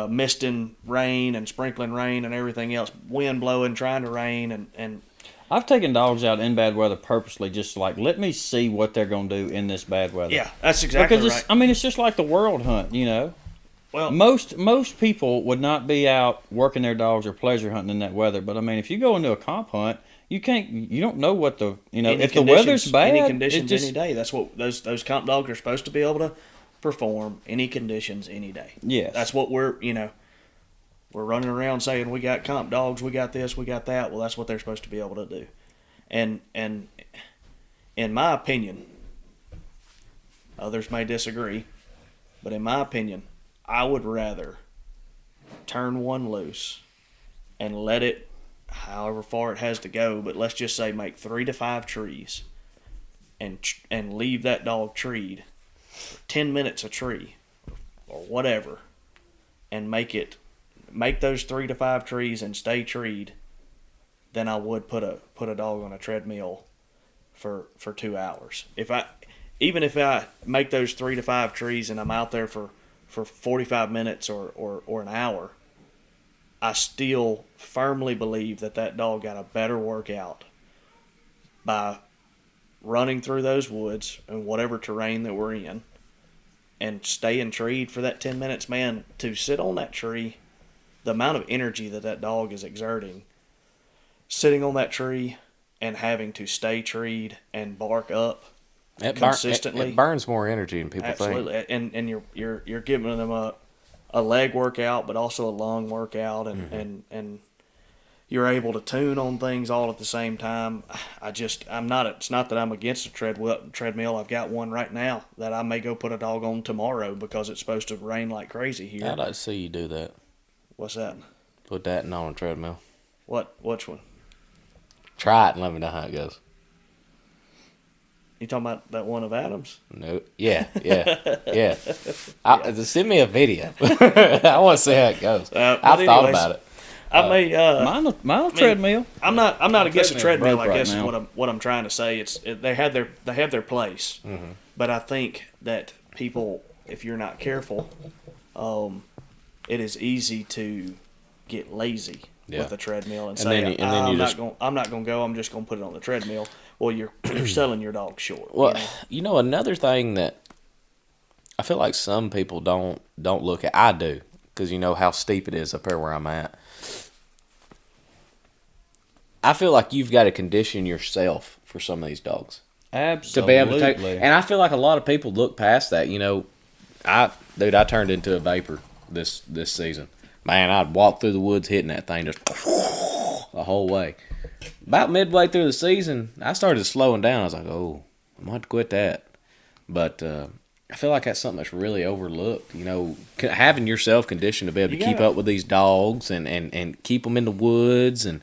Misting rain and sprinkling rain and everything else. Wind blowing, trying to rain. And I've taken dogs out in bad weather purposely just to like, let me see what they're going to do in this bad weather. yeah, that's exactly Because right. it's just like the world hunt, you know. Well, Most people would not be out working their dogs or pleasure hunting in that weather. But I mean, if you go into a comp hunt, you don't know what the any if the weather's conditions- bad, any conditions it just, any day. That's what those comp dogs are supposed to be able to perform. Any conditions any day. Yes. That's what we're running around saying we got comp dogs, we got this, we got that. Well, that's what they're supposed to be able to do. And in my opinion, others may disagree, but in my opinion, I would rather turn one loose and let it, however far it has to go, but let's just say make 3 to 5 trees and leave that dog treed for 10 minutes a tree or whatever and make those 3 to 5 trees and stay treed than I would put a dog on a treadmill for 2 hours. Even if I make those 3 to 5 trees and I'm out there for 45 minutes or an hour, I still firmly believe that dog got a better workout by running through those woods and whatever terrain that we're in and staying treed for that 10 minutes, man, to sit on that tree, the amount of energy that dog is exerting, sitting on that tree and having to stay treed and bark up consistently. It burns more energy than people Absolutely. think. And you're giving them a leg workout, but also a lung workout, and you're able to tune on things all at the same time. It's not that I'm against a treadmill. I've got one right now that I may go put a dog on tomorrow because it's supposed to rain like crazy here. I'd like to see you do that. What's that? Put that on a treadmill. Which one? Try it and let me know how it goes. You talking about that one of Adam's? No. Yeah. Send me a video. I want to see how it goes. I've thought about it. I may mine treadmill. I'm not against a treadmill. I broke guess right is now. what I'm trying to say. They have their place, Mm-hmm. but I think that people, if you're not careful, it is easy to get lazy with a treadmill and say, I'm not going to go. I'm just going to put it on the treadmill. Well, you're selling your dog short. Well, another thing that I feel like some people don't look at. I do, because you know how steep it is up there where I'm at. I feel like you've got to condition yourself for some of these dogs. Absolutely. To be able to take, and I feel like a lot of people look past that. I turned into a vapor this season. Man, I'd walk through the woods hitting that thing just the whole way. About midway through the season, I started slowing down. I was like, oh, I'm going to have to quit that. But I feel like that's something that's really overlooked. Having yourself conditioned to be able to keep up with these dogs and keep them in the woods. And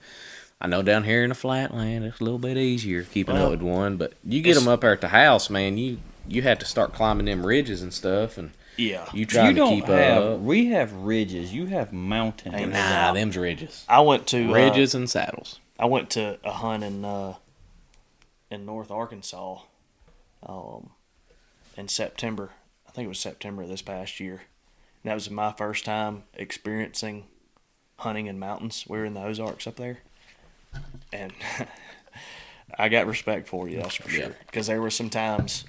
I know down here in the flatland, it's a little bit easier keeping up with one. But you get them up there at the house, man, you have to start climbing them ridges and stuff. And you trying to keep up. We have ridges. You have mountains. Nah, them's ridges. I went to ridges and saddles. I went to a hunt in North Arkansas in September. I think it was September this past year. And that was my first time experiencing hunting in mountains. We were in the Ozarks up there. And I got respect for you, that's for sure. Because there were some times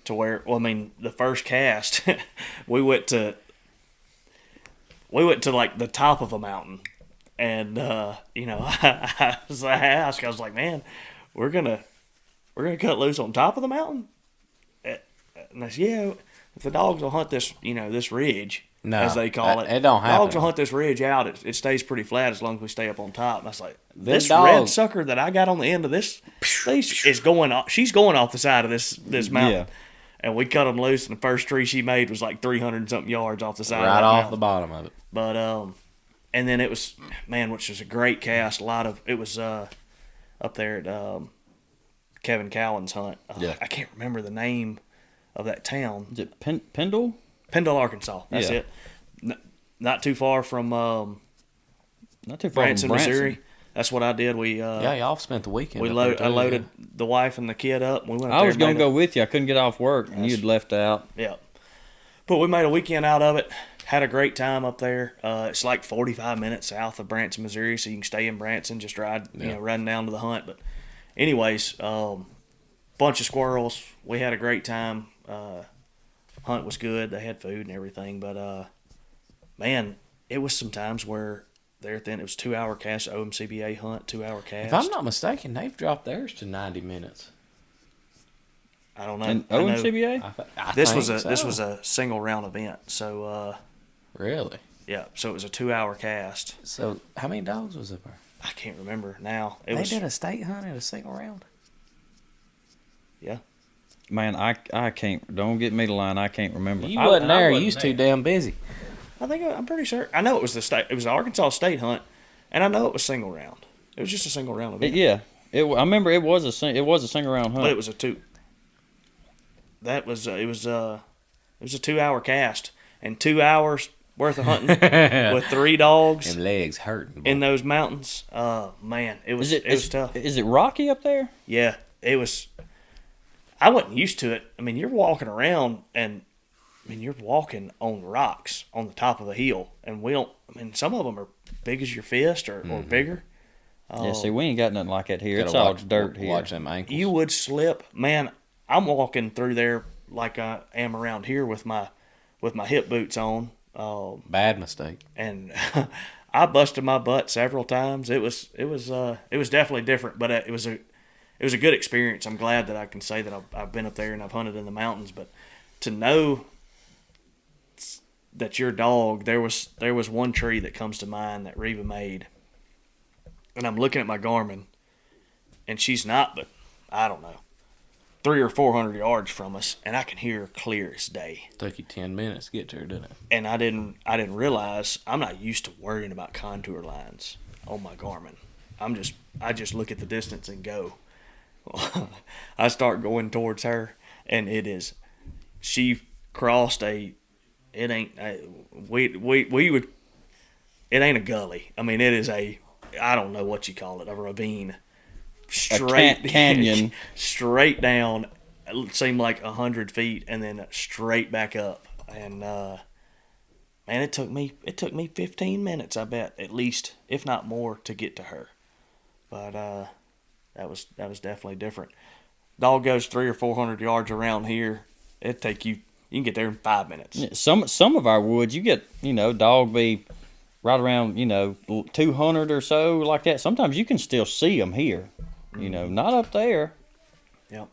to where, the first cast, we went to like the top of a mountain. And I was like, man, we're gonna cut loose on top of the mountain. And I said, if the dogs will hunt this, this ridge, as they call it. It don't happen. Dogs will hunt this ridge out. It stays pretty flat as long as we stay up on top. And I was like, this dogs, red sucker that I got on the end of this is going off. She's going off the side of this mountain. Yeah. And we cut them loose, and the first tree she made was like 300-something yards off the side. Right of that off mountain. The bottom of it. But and then it was, which was a great cast. It was up there at Kevin Cowan's hunt. I can't remember the name of that town. Is it Pendle? Pendle, Arkansas. That's it. Not too far from Branson, Missouri. That's what I did. We y'all spent the weekend. I loaded the wife and the kid up. And we went. I was going to go with you. I couldn't get off work, and you'd left out. Yeah, but we made a weekend out of it. Had a great time up there. It's like 45 minutes south of Branson, Missouri, so you can stay in Branson, just ride, running down to the hunt. But anyways, bunch of squirrels. We had a great time. Hunt was good. They had food and everything. But, man, it was some times where there then it was 2-hour cast, OMCBA hunt, 2-hour cast. If I'm not mistaken, they've dropped theirs to 90 minutes. I don't know. And OMCBA? This was a single round event. So really? Yeah. So it was a 2-hour cast. So how many dogs was there? I can't remember now. They did a state hunt in a single round. Yeah. Man, I can't. Don't get me to line. I can't remember. You wasn't there. You was too damn busy. I'm pretty sure. I know it was the state. It was the Arkansas state hunt, and I know it was single round. It was just a single round event. I remember it was a single round hunt. But it was a two. That was it was a 2-hour cast and 2 hours worth of hunting with 3 dogs. And legs hurting in those mountains. Man, it was tough. Is it rocky up there? Yeah, it was. I wasn't used to it. I mean, you're walking around and you're walking on rocks on the top of a hill, and we don't. I mean, some of them are big as your fist or bigger. Yeah, see, we ain't got nothing like that here. Gotta It's all watch, dirt here. Watch them ankles. You would slip, man. I'm walking through there like I am around here with my hip boots on, Bad mistake. and I busted my butt several times. It was definitely different, but it was a good experience. I'm glad that I can say that I've been up there and I've hunted in the mountains. But to know that your dog, there was one tree that comes to mind that Reba made, and I'm looking at my Garmin, and she's not, but I don't know, 300 or 400 yards from us, and I can hear her clear as day. Took you 10 minutes to get to her, didn't it? And I didn't realize I'm not used to worrying about contour lines on my Garmin. I just look at the distance and go. I start going towards her, and she crossed it ain't a gully. I mean, it is I don't know what you call it, a ravine. Straight canyon. Straight down. It seemed like 100 feet, and then straight back up. And man, it took me 15 minutes, I bet, at least, if not more, to get to her. But that was definitely different. Dog goes 300 or 400 yards around here. It'd take you. You can get there in 5 minutes. Yeah, some of our woods, you get, dog be right around, 200 or so like that. Sometimes you can still see them here, not up there. Yep.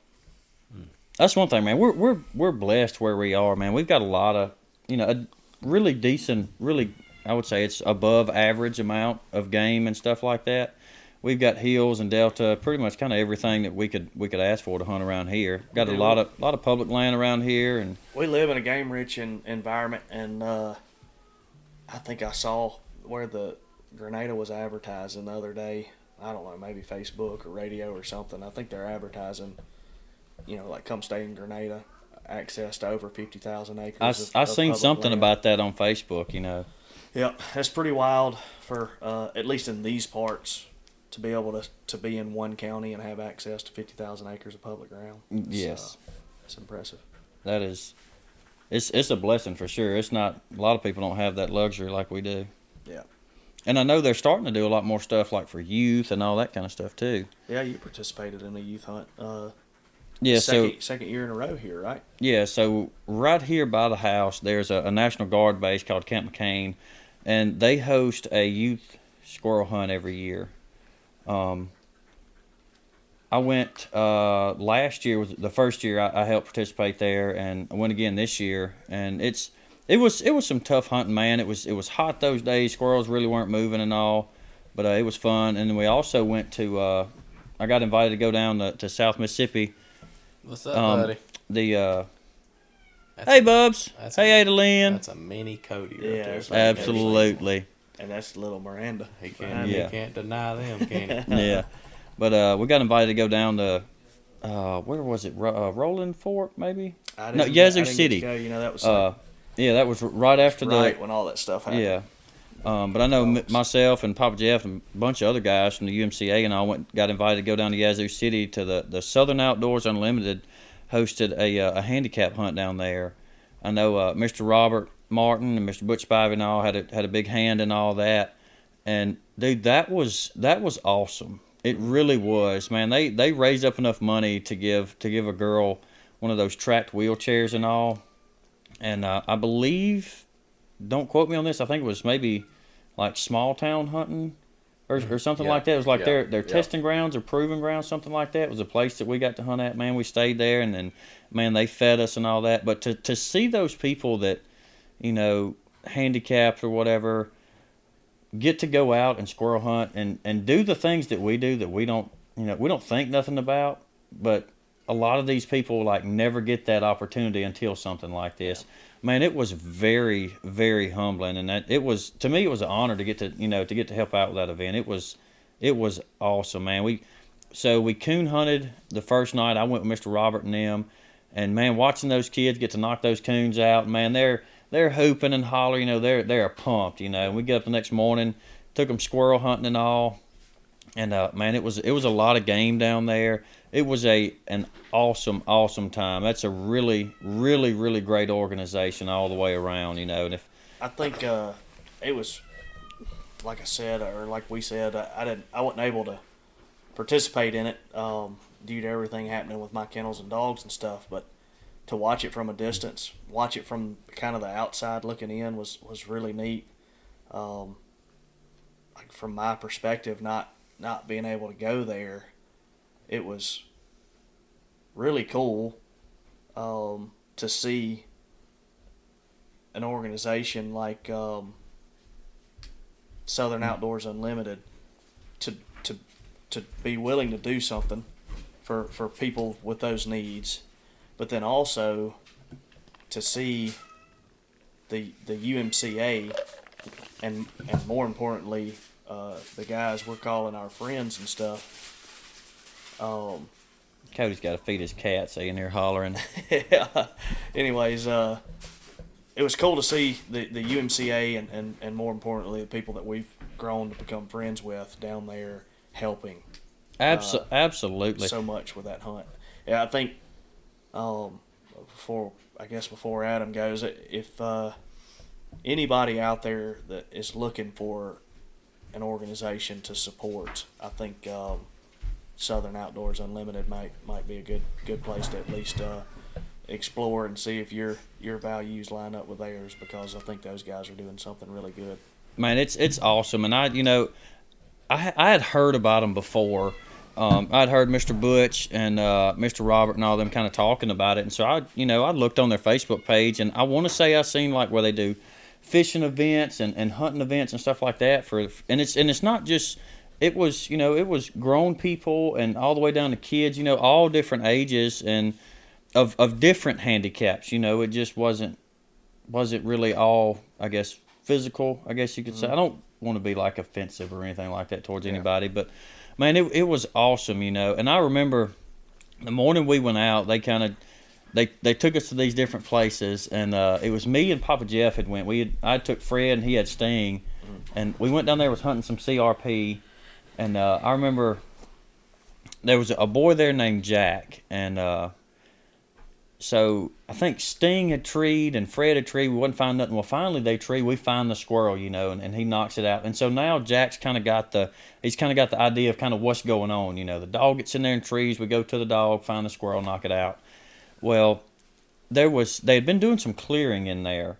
That's one thing, man. We're blessed where we are, man. We've got a lot of, a really decent, really, I would say it's above average amount of game and stuff like that. We've got hills and delta, pretty much kind of everything that we could ask for to hunt around here. Got a lot of public land around here, and we live in a game-rich environment. And I think I saw where the Grenada was advertising the other day. I don't know, maybe Facebook or radio or something. I think they're advertising, like come stay in Grenada, access to over 50,000 acres. I seen something land. about that on Facebook. Yeah, that's pretty wild for at least in these parts. To be able to be in one county and have access to 50,000 acres of public ground. Yes. It's impressive. That is, it's a blessing for sure. It's not, a lot of people don't have that luxury like we do. Yeah. And I know they're starting to do a lot more stuff like for youth and all that kind of stuff too. Yeah, you participated in a youth hunt. Yeah, second year in a row here, right? Yeah, so right here by the house, there's a National Guard base called Camp McCain, and they host a youth squirrel hunt every year. I went last year, was the first year I helped participate there, and I went again this year. And it was some tough hunting, man. It was hot those days. Squirrels really weren't moving and all, but it was fun. And then we also went to I got invited to go down to South Mississippi. What's up, buddy? Hey, Bubs. Hey, Adeline. That's a mini Cody right Yeah, there. Absolutely. And that's little Miranda. He can't deny them, can he? Yeah. But we got invited to go down to, where was it? Rolling Fork, maybe? Yazoo City. That was yeah, that was right after when all that stuff happened. Yeah. But I know myself and Papa Jeff and a bunch of other guys from the UMCA and I got invited to go down to Yazoo City to the Southern Outdoors Unlimited hosted a handicap hunt down there. I know Mr. Robert Martin and Mr. Butch Spivey and all had a big hand in all that. And dude, that was awesome. It really was, man. They raised up enough money to give a girl one of those tracked wheelchairs and all. And I believe, don't quote me on this, I think it was maybe like small town hunting or something like that. It was like their testing grounds or proving grounds, something like that. It was a place that we got to hunt at, man. We stayed there and then, man, they fed us and all that. But to see those people that, handicapped or whatever, get to go out and squirrel hunt and do the things that we do that we don't think nothing about, but a lot of these people like never get that opportunity until something like this. Man, it was very, very humbling, and to me it was an honor to get to help out with that event. It was awesome, man. We coon hunted the first night. I went with Mr. Robert and them, and man, watching those kids get to knock those coons out, man, they're hooping and hollering, they're pumped, And we get up the next morning, took them squirrel hunting and all, and man, it was a lot of game down there. It was an awesome time. That's a really, really, really great organization all the way around, And if I think it was like I said, or like we said, I wasn't able to participate in it due to everything happening with my kennels and dogs and stuff. But to watch it from a distance, watch it from kind of the outside looking in was really neat. Like from my perspective, not being able to go there, it was really cool to see an organization like Southern Outdoors Unlimited to be willing to do something for people with those needs, but then also to see the UMCA and more importantly the guys we're calling our friends and stuff. Cody's got to feed his cat, so in here hollering. Yeah. Anyways, it was cool to see the UMCA and more importantly the people that we've grown to become friends with down there helping. Absolutely. So much with that hunt. Yeah, I think before Adam goes, if anybody out there that is looking for an organization to support, I think Southern Outdoors Unlimited might be a good place to at least explore and see if your values line up with theirs, because I think those guys are doing something really good. Man, it's awesome, and I had heard about them before. I'd heard Mr. Butch and Mr. Robert and all them kind of talking about it, and so I looked on their Facebook page, and I want to say I seen like where they do fishing events and hunting events and stuff like that and it's not just. It was grown people and all the way down to kids, all different ages and of different handicaps. It just wasn't really all, I guess, physical, I guess you could say. I don't want to be like offensive or anything like that towards anybody, but man, it was awesome, and I remember the morning we went out, they took us to these different places, and it was me and Papa Jeff had went. I took Fred and he had Sting, and we went down there, was hunting some CRP. And I remember there was a boy there named Jack, and so I think Sting had treed and Fred had treed. We wouldn't find nothing. Well, finally they tree. We find the squirrel, and he knocks it out. And so now Jack's kind of got the idea of kind of what's going on. The dog gets in there and trees. We go to the dog, find the squirrel, knock it out. Well, they had been doing some clearing in there.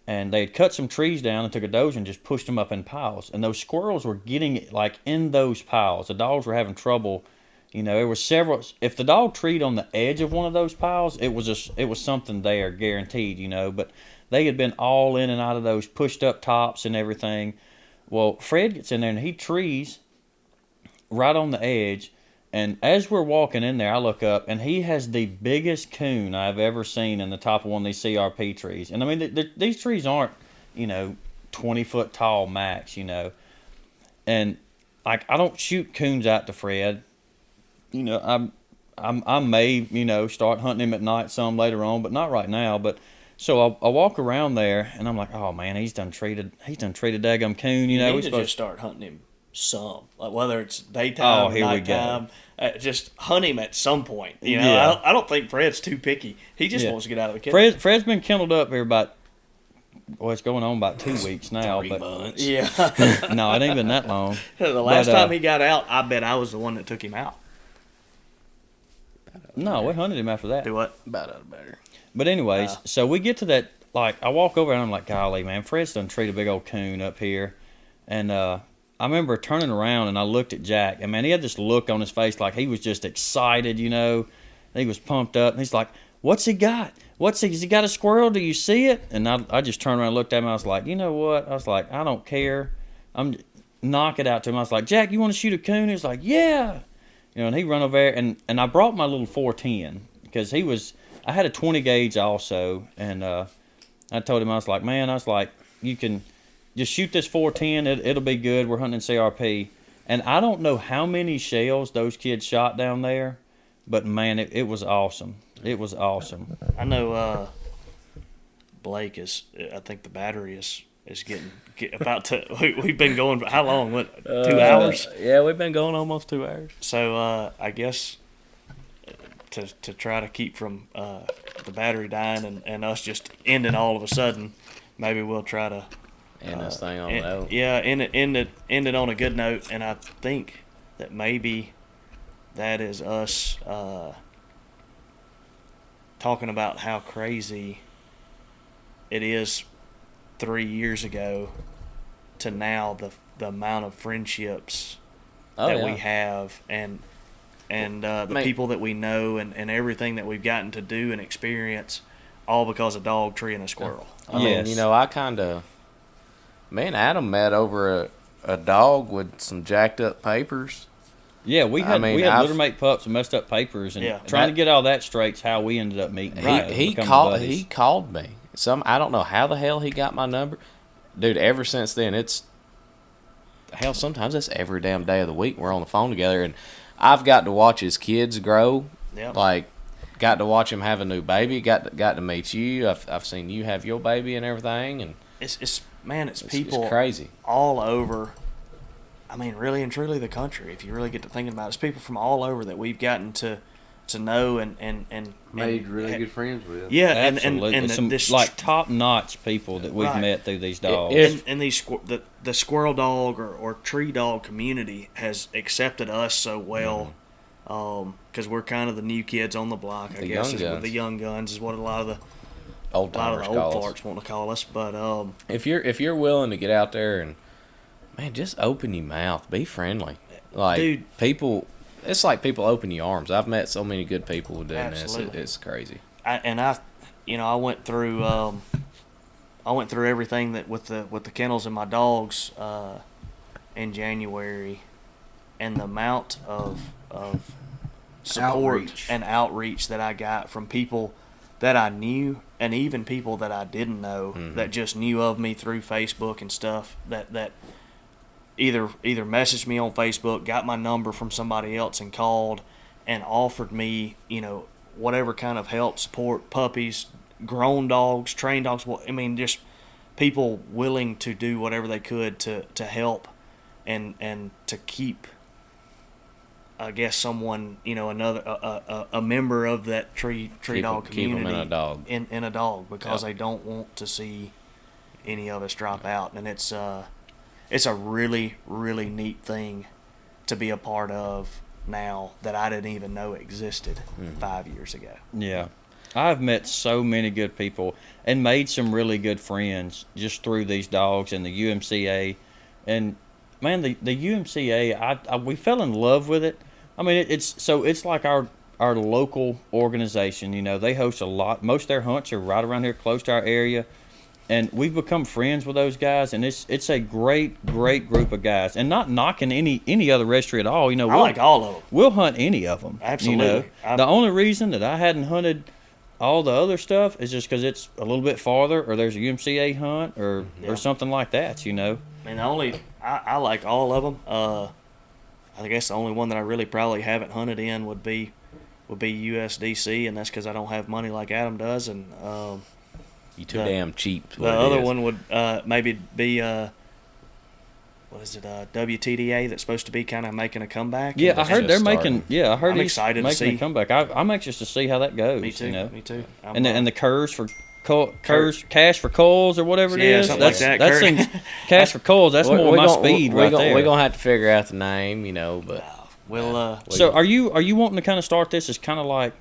And they had cut some trees down and took a dozer and just pushed them up in piles. And those squirrels were getting like in those piles. The dogs were having trouble. There was several. If the dog treed on the edge of one of those piles, it was something there, guaranteed. But they had been all in and out of those pushed up tops and everything. Well, Fred gets in there and he trees right on the edge. And as we're walking in there, I look up, and he has the biggest coon I've ever seen in the top of one of these CRP trees. And I mean, these trees aren't, 20-foot tall max, And like, I don't shoot coons out to Fred. I may, start hunting him at night some later on, but not right now. But so I walk around there, and I'm like, oh man, he's done treated daggum coon. You need to just start hunting him some, like whether it's daytime or nighttime. Just hunt him at some point. I don't think Fred's too picky. He just wants to get out of the kennel. Fred's been kenneled up here it's going on about 2 weeks now. 3 months. Yeah. No, it ain't been that long. The last time he got out, I bet I was the one that took him out. No, we hunted him after that. Do what? Better. But anyways, so we get to that, like, I walk over and I'm like, golly, man, Fred's done treated a big old coon up here. And I remember turning around and I looked at Jack, and man, he had this look on his face like he was just excited, He was pumped up, and he's like, "What's he got? Has he got a squirrel? Do you see it?" And I just turned around and looked at him. I was like, you know what? I was like, I don't care. Knock it out to him. I was like, Jack, you want to shoot a coon? He was like, yeah. And he run over there, and I brought my little 410 because I had a 20 gauge also, and I told him, I was like, you can just shoot this 410. It'll be good. We're hunting CRP. And I don't know how many shells those kids shot down there, but man, it was awesome. It was awesome. I know Blake I think the battery is getting about to. We've been going how long? What, 2 hours? Yeah, we've been going almost 2 hours. So I guess to try to keep from the battery dying and us just ending all of a sudden, maybe we'll try to And this thing on the note. Yeah, ended on a good note, and I think that maybe that is us talking about how crazy it is 3 years ago to now, the amount of friendships that we have, and the people that we know, and everything that we've gotten to do and experience, all because of dog, tree, and a squirrel. I mean, me and Adam met over a dog with some jacked up papers. Yeah, we had littermate pups and messed up papers, and trying to get all that straight's how we ended up meeting. He called me. I don't know how the hell he got my number, dude. Ever since then, sometimes it's every damn day of the week we're on the phone together, and I've got to watch his kids grow. Yep. Like, got to watch him have a new baby. Got to meet you. I've seen you have your baby and everything, and it's people crazy all over. I mean, really and truly, the country. If you really get to thinking about it, it's people from all over that we've gotten to know and made really good friends with. Yeah, absolutely. And some like top notch people that we've met through these dogs. And the squirrel dog or tree dog community has accepted us so well, because we're kind of the new kids on the block. I guess the young guns is what a lot of the old farts want to call us. But if you're willing to get out there and, man, just open your mouth, be friendly. Like, dude, people, it's like people open your arms. I've met so many good people doing absolutely. this. It's crazy. I went through everything that with the kennels and my dogs in January, and the amount of support and outreach that I got from people that I knew, and even people that I didn't know, that just knew of me through Facebook and stuff, that either messaged me on Facebook, got my number from somebody else and called and offered me, whatever kind of help, support, puppies, grown dogs, trained dogs. Well, I mean, just people willing to do whatever they could to help and to keep, I guess, someone, a member of that tree dog community keep them in a dog. In a dog, because they don't want to see any of us drop out. And it's a really, really neat thing to be a part of now that I didn't even know existed 5 years ago. Yeah. I've met so many good people and made some really good friends just through these dogs and the UMCA. And, man, the UMCA, we fell in love with it. I mean, it's like our local organization. They host a lot. Most of their hunts are right around here, close to our area. And we've become friends with those guys, and it's a great group of guys. And not knocking any other registry at all. I like all of them. We'll hunt any of them. Absolutely. The only reason that I hadn't hunted all the other stuff is just because it's a little bit farther, or there's a UMCA hunt, or something like that. And I like all of them. I guess the only one that I really probably haven't hunted in would be USDC, and that's because I don't have money like Adam does, and. You too damn cheap. The other one would maybe be WTDA, that's supposed to be kind of making a comeback. Yeah, I heard they're making. Yeah, I heard I'm excited to see a comeback. I'm anxious to see how that goes. Me too. Me too. And the Curs for cash for coals or whatever it is. Something like that. That seems cash for coals. That's more my speed right there. We're gonna have to figure out the name, but So are you wanting to kind of start this as kind of like?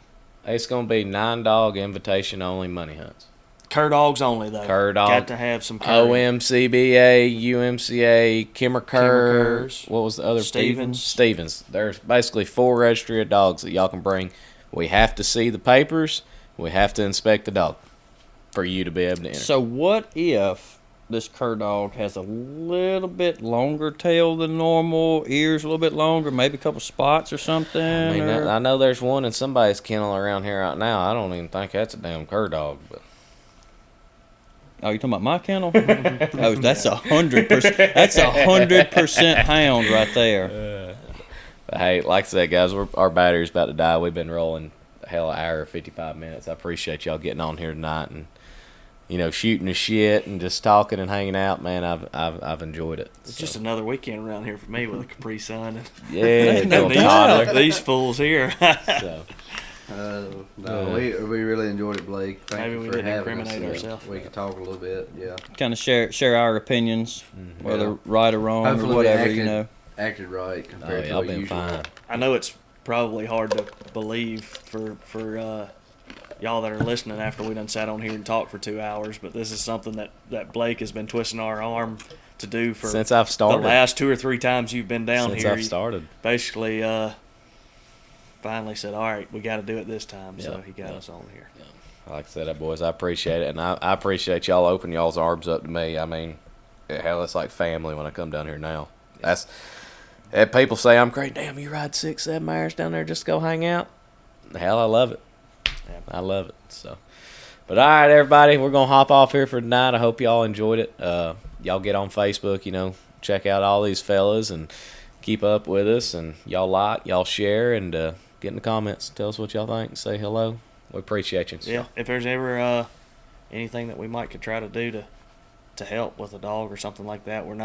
It's gonna be 9-dog invitation only money hunts. Cur dogs only, though. Cur dog. Got to have some cur. OMCBA, UMCA, Kimmer Cur. Kimmers. What was the other? Stevens. Stevens. There's basically 4 registry of dogs that y'all can bring. We have to see the papers. We have to inspect the dog for you to be able to enter. So what if this cur dog has a little bit longer tail than normal, ears a little bit longer, maybe a couple spots or something? I know there's one in somebody's kennel around here right now. I don't even think that's a damn cur dog, but. Oh, you talking about my kennel? Oh, that's 100%. That's 100% hound right there. Hey, like I said, guys, our battery's about to die. We've been rolling an hour, 55 minutes. I appreciate y'all getting on here tonight and shooting the shit and just talking and hanging out. Man, I've enjoyed it. It's just another weekend around here for me with a Capri Sun. Yeah, these fools here. No, we really enjoyed it, Blake. Thank Maybe you we for didn't having incriminate us. ourselves. We could talk a little bit. Yeah. Kind of share our opinions, whether Yeah. right or wrong Hopefully or we whatever, acted, you know. acted right Oh, compared to y'all what been usual. fine. I know it's probably hard to believe for y'all that are listening after we done sat on here and talked for 2 hours, but this is something that Blake has been twisting our arm to do for Since I've the started. last 2 or 3 times you've been down Since here. I've started. Basically, finally said, "All right, we got to do it this time." So Yeah, he got yeah. us on here. Like I said, boys, I appreciate it, and I appreciate y'all opening y'all's arms up to me. I mean, hell, it's like family when I come down here now. That's people say I'm great. Damn, you ride 6, 7 hours down there just to go hang out. Hell, I love it. Yeah. I love it. So, but all right, everybody, we're gonna hop off here for tonight. I hope y'all enjoyed it. Y'all get on Facebook, check out all these fellas and keep up with us. And y'all share, and get in the comments. Tell us what y'all think. Say hello. We appreciate you. Yeah, if there's ever anything that we could try to do to help with a dog or something like that, we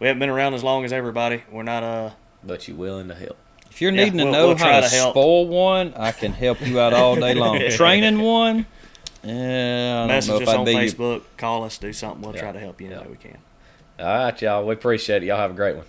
haven't been around as long as everybody. We're not But you willing to help. If you're needing to we'll know try how to to help. spoil one, I can help you out all day long. Training one, I don't message know if us I'd on be Facebook, call us, do something. We'll Yeah. try to help you any Yeah. way we can. All right, y'all. We appreciate it. Y'all have a great one.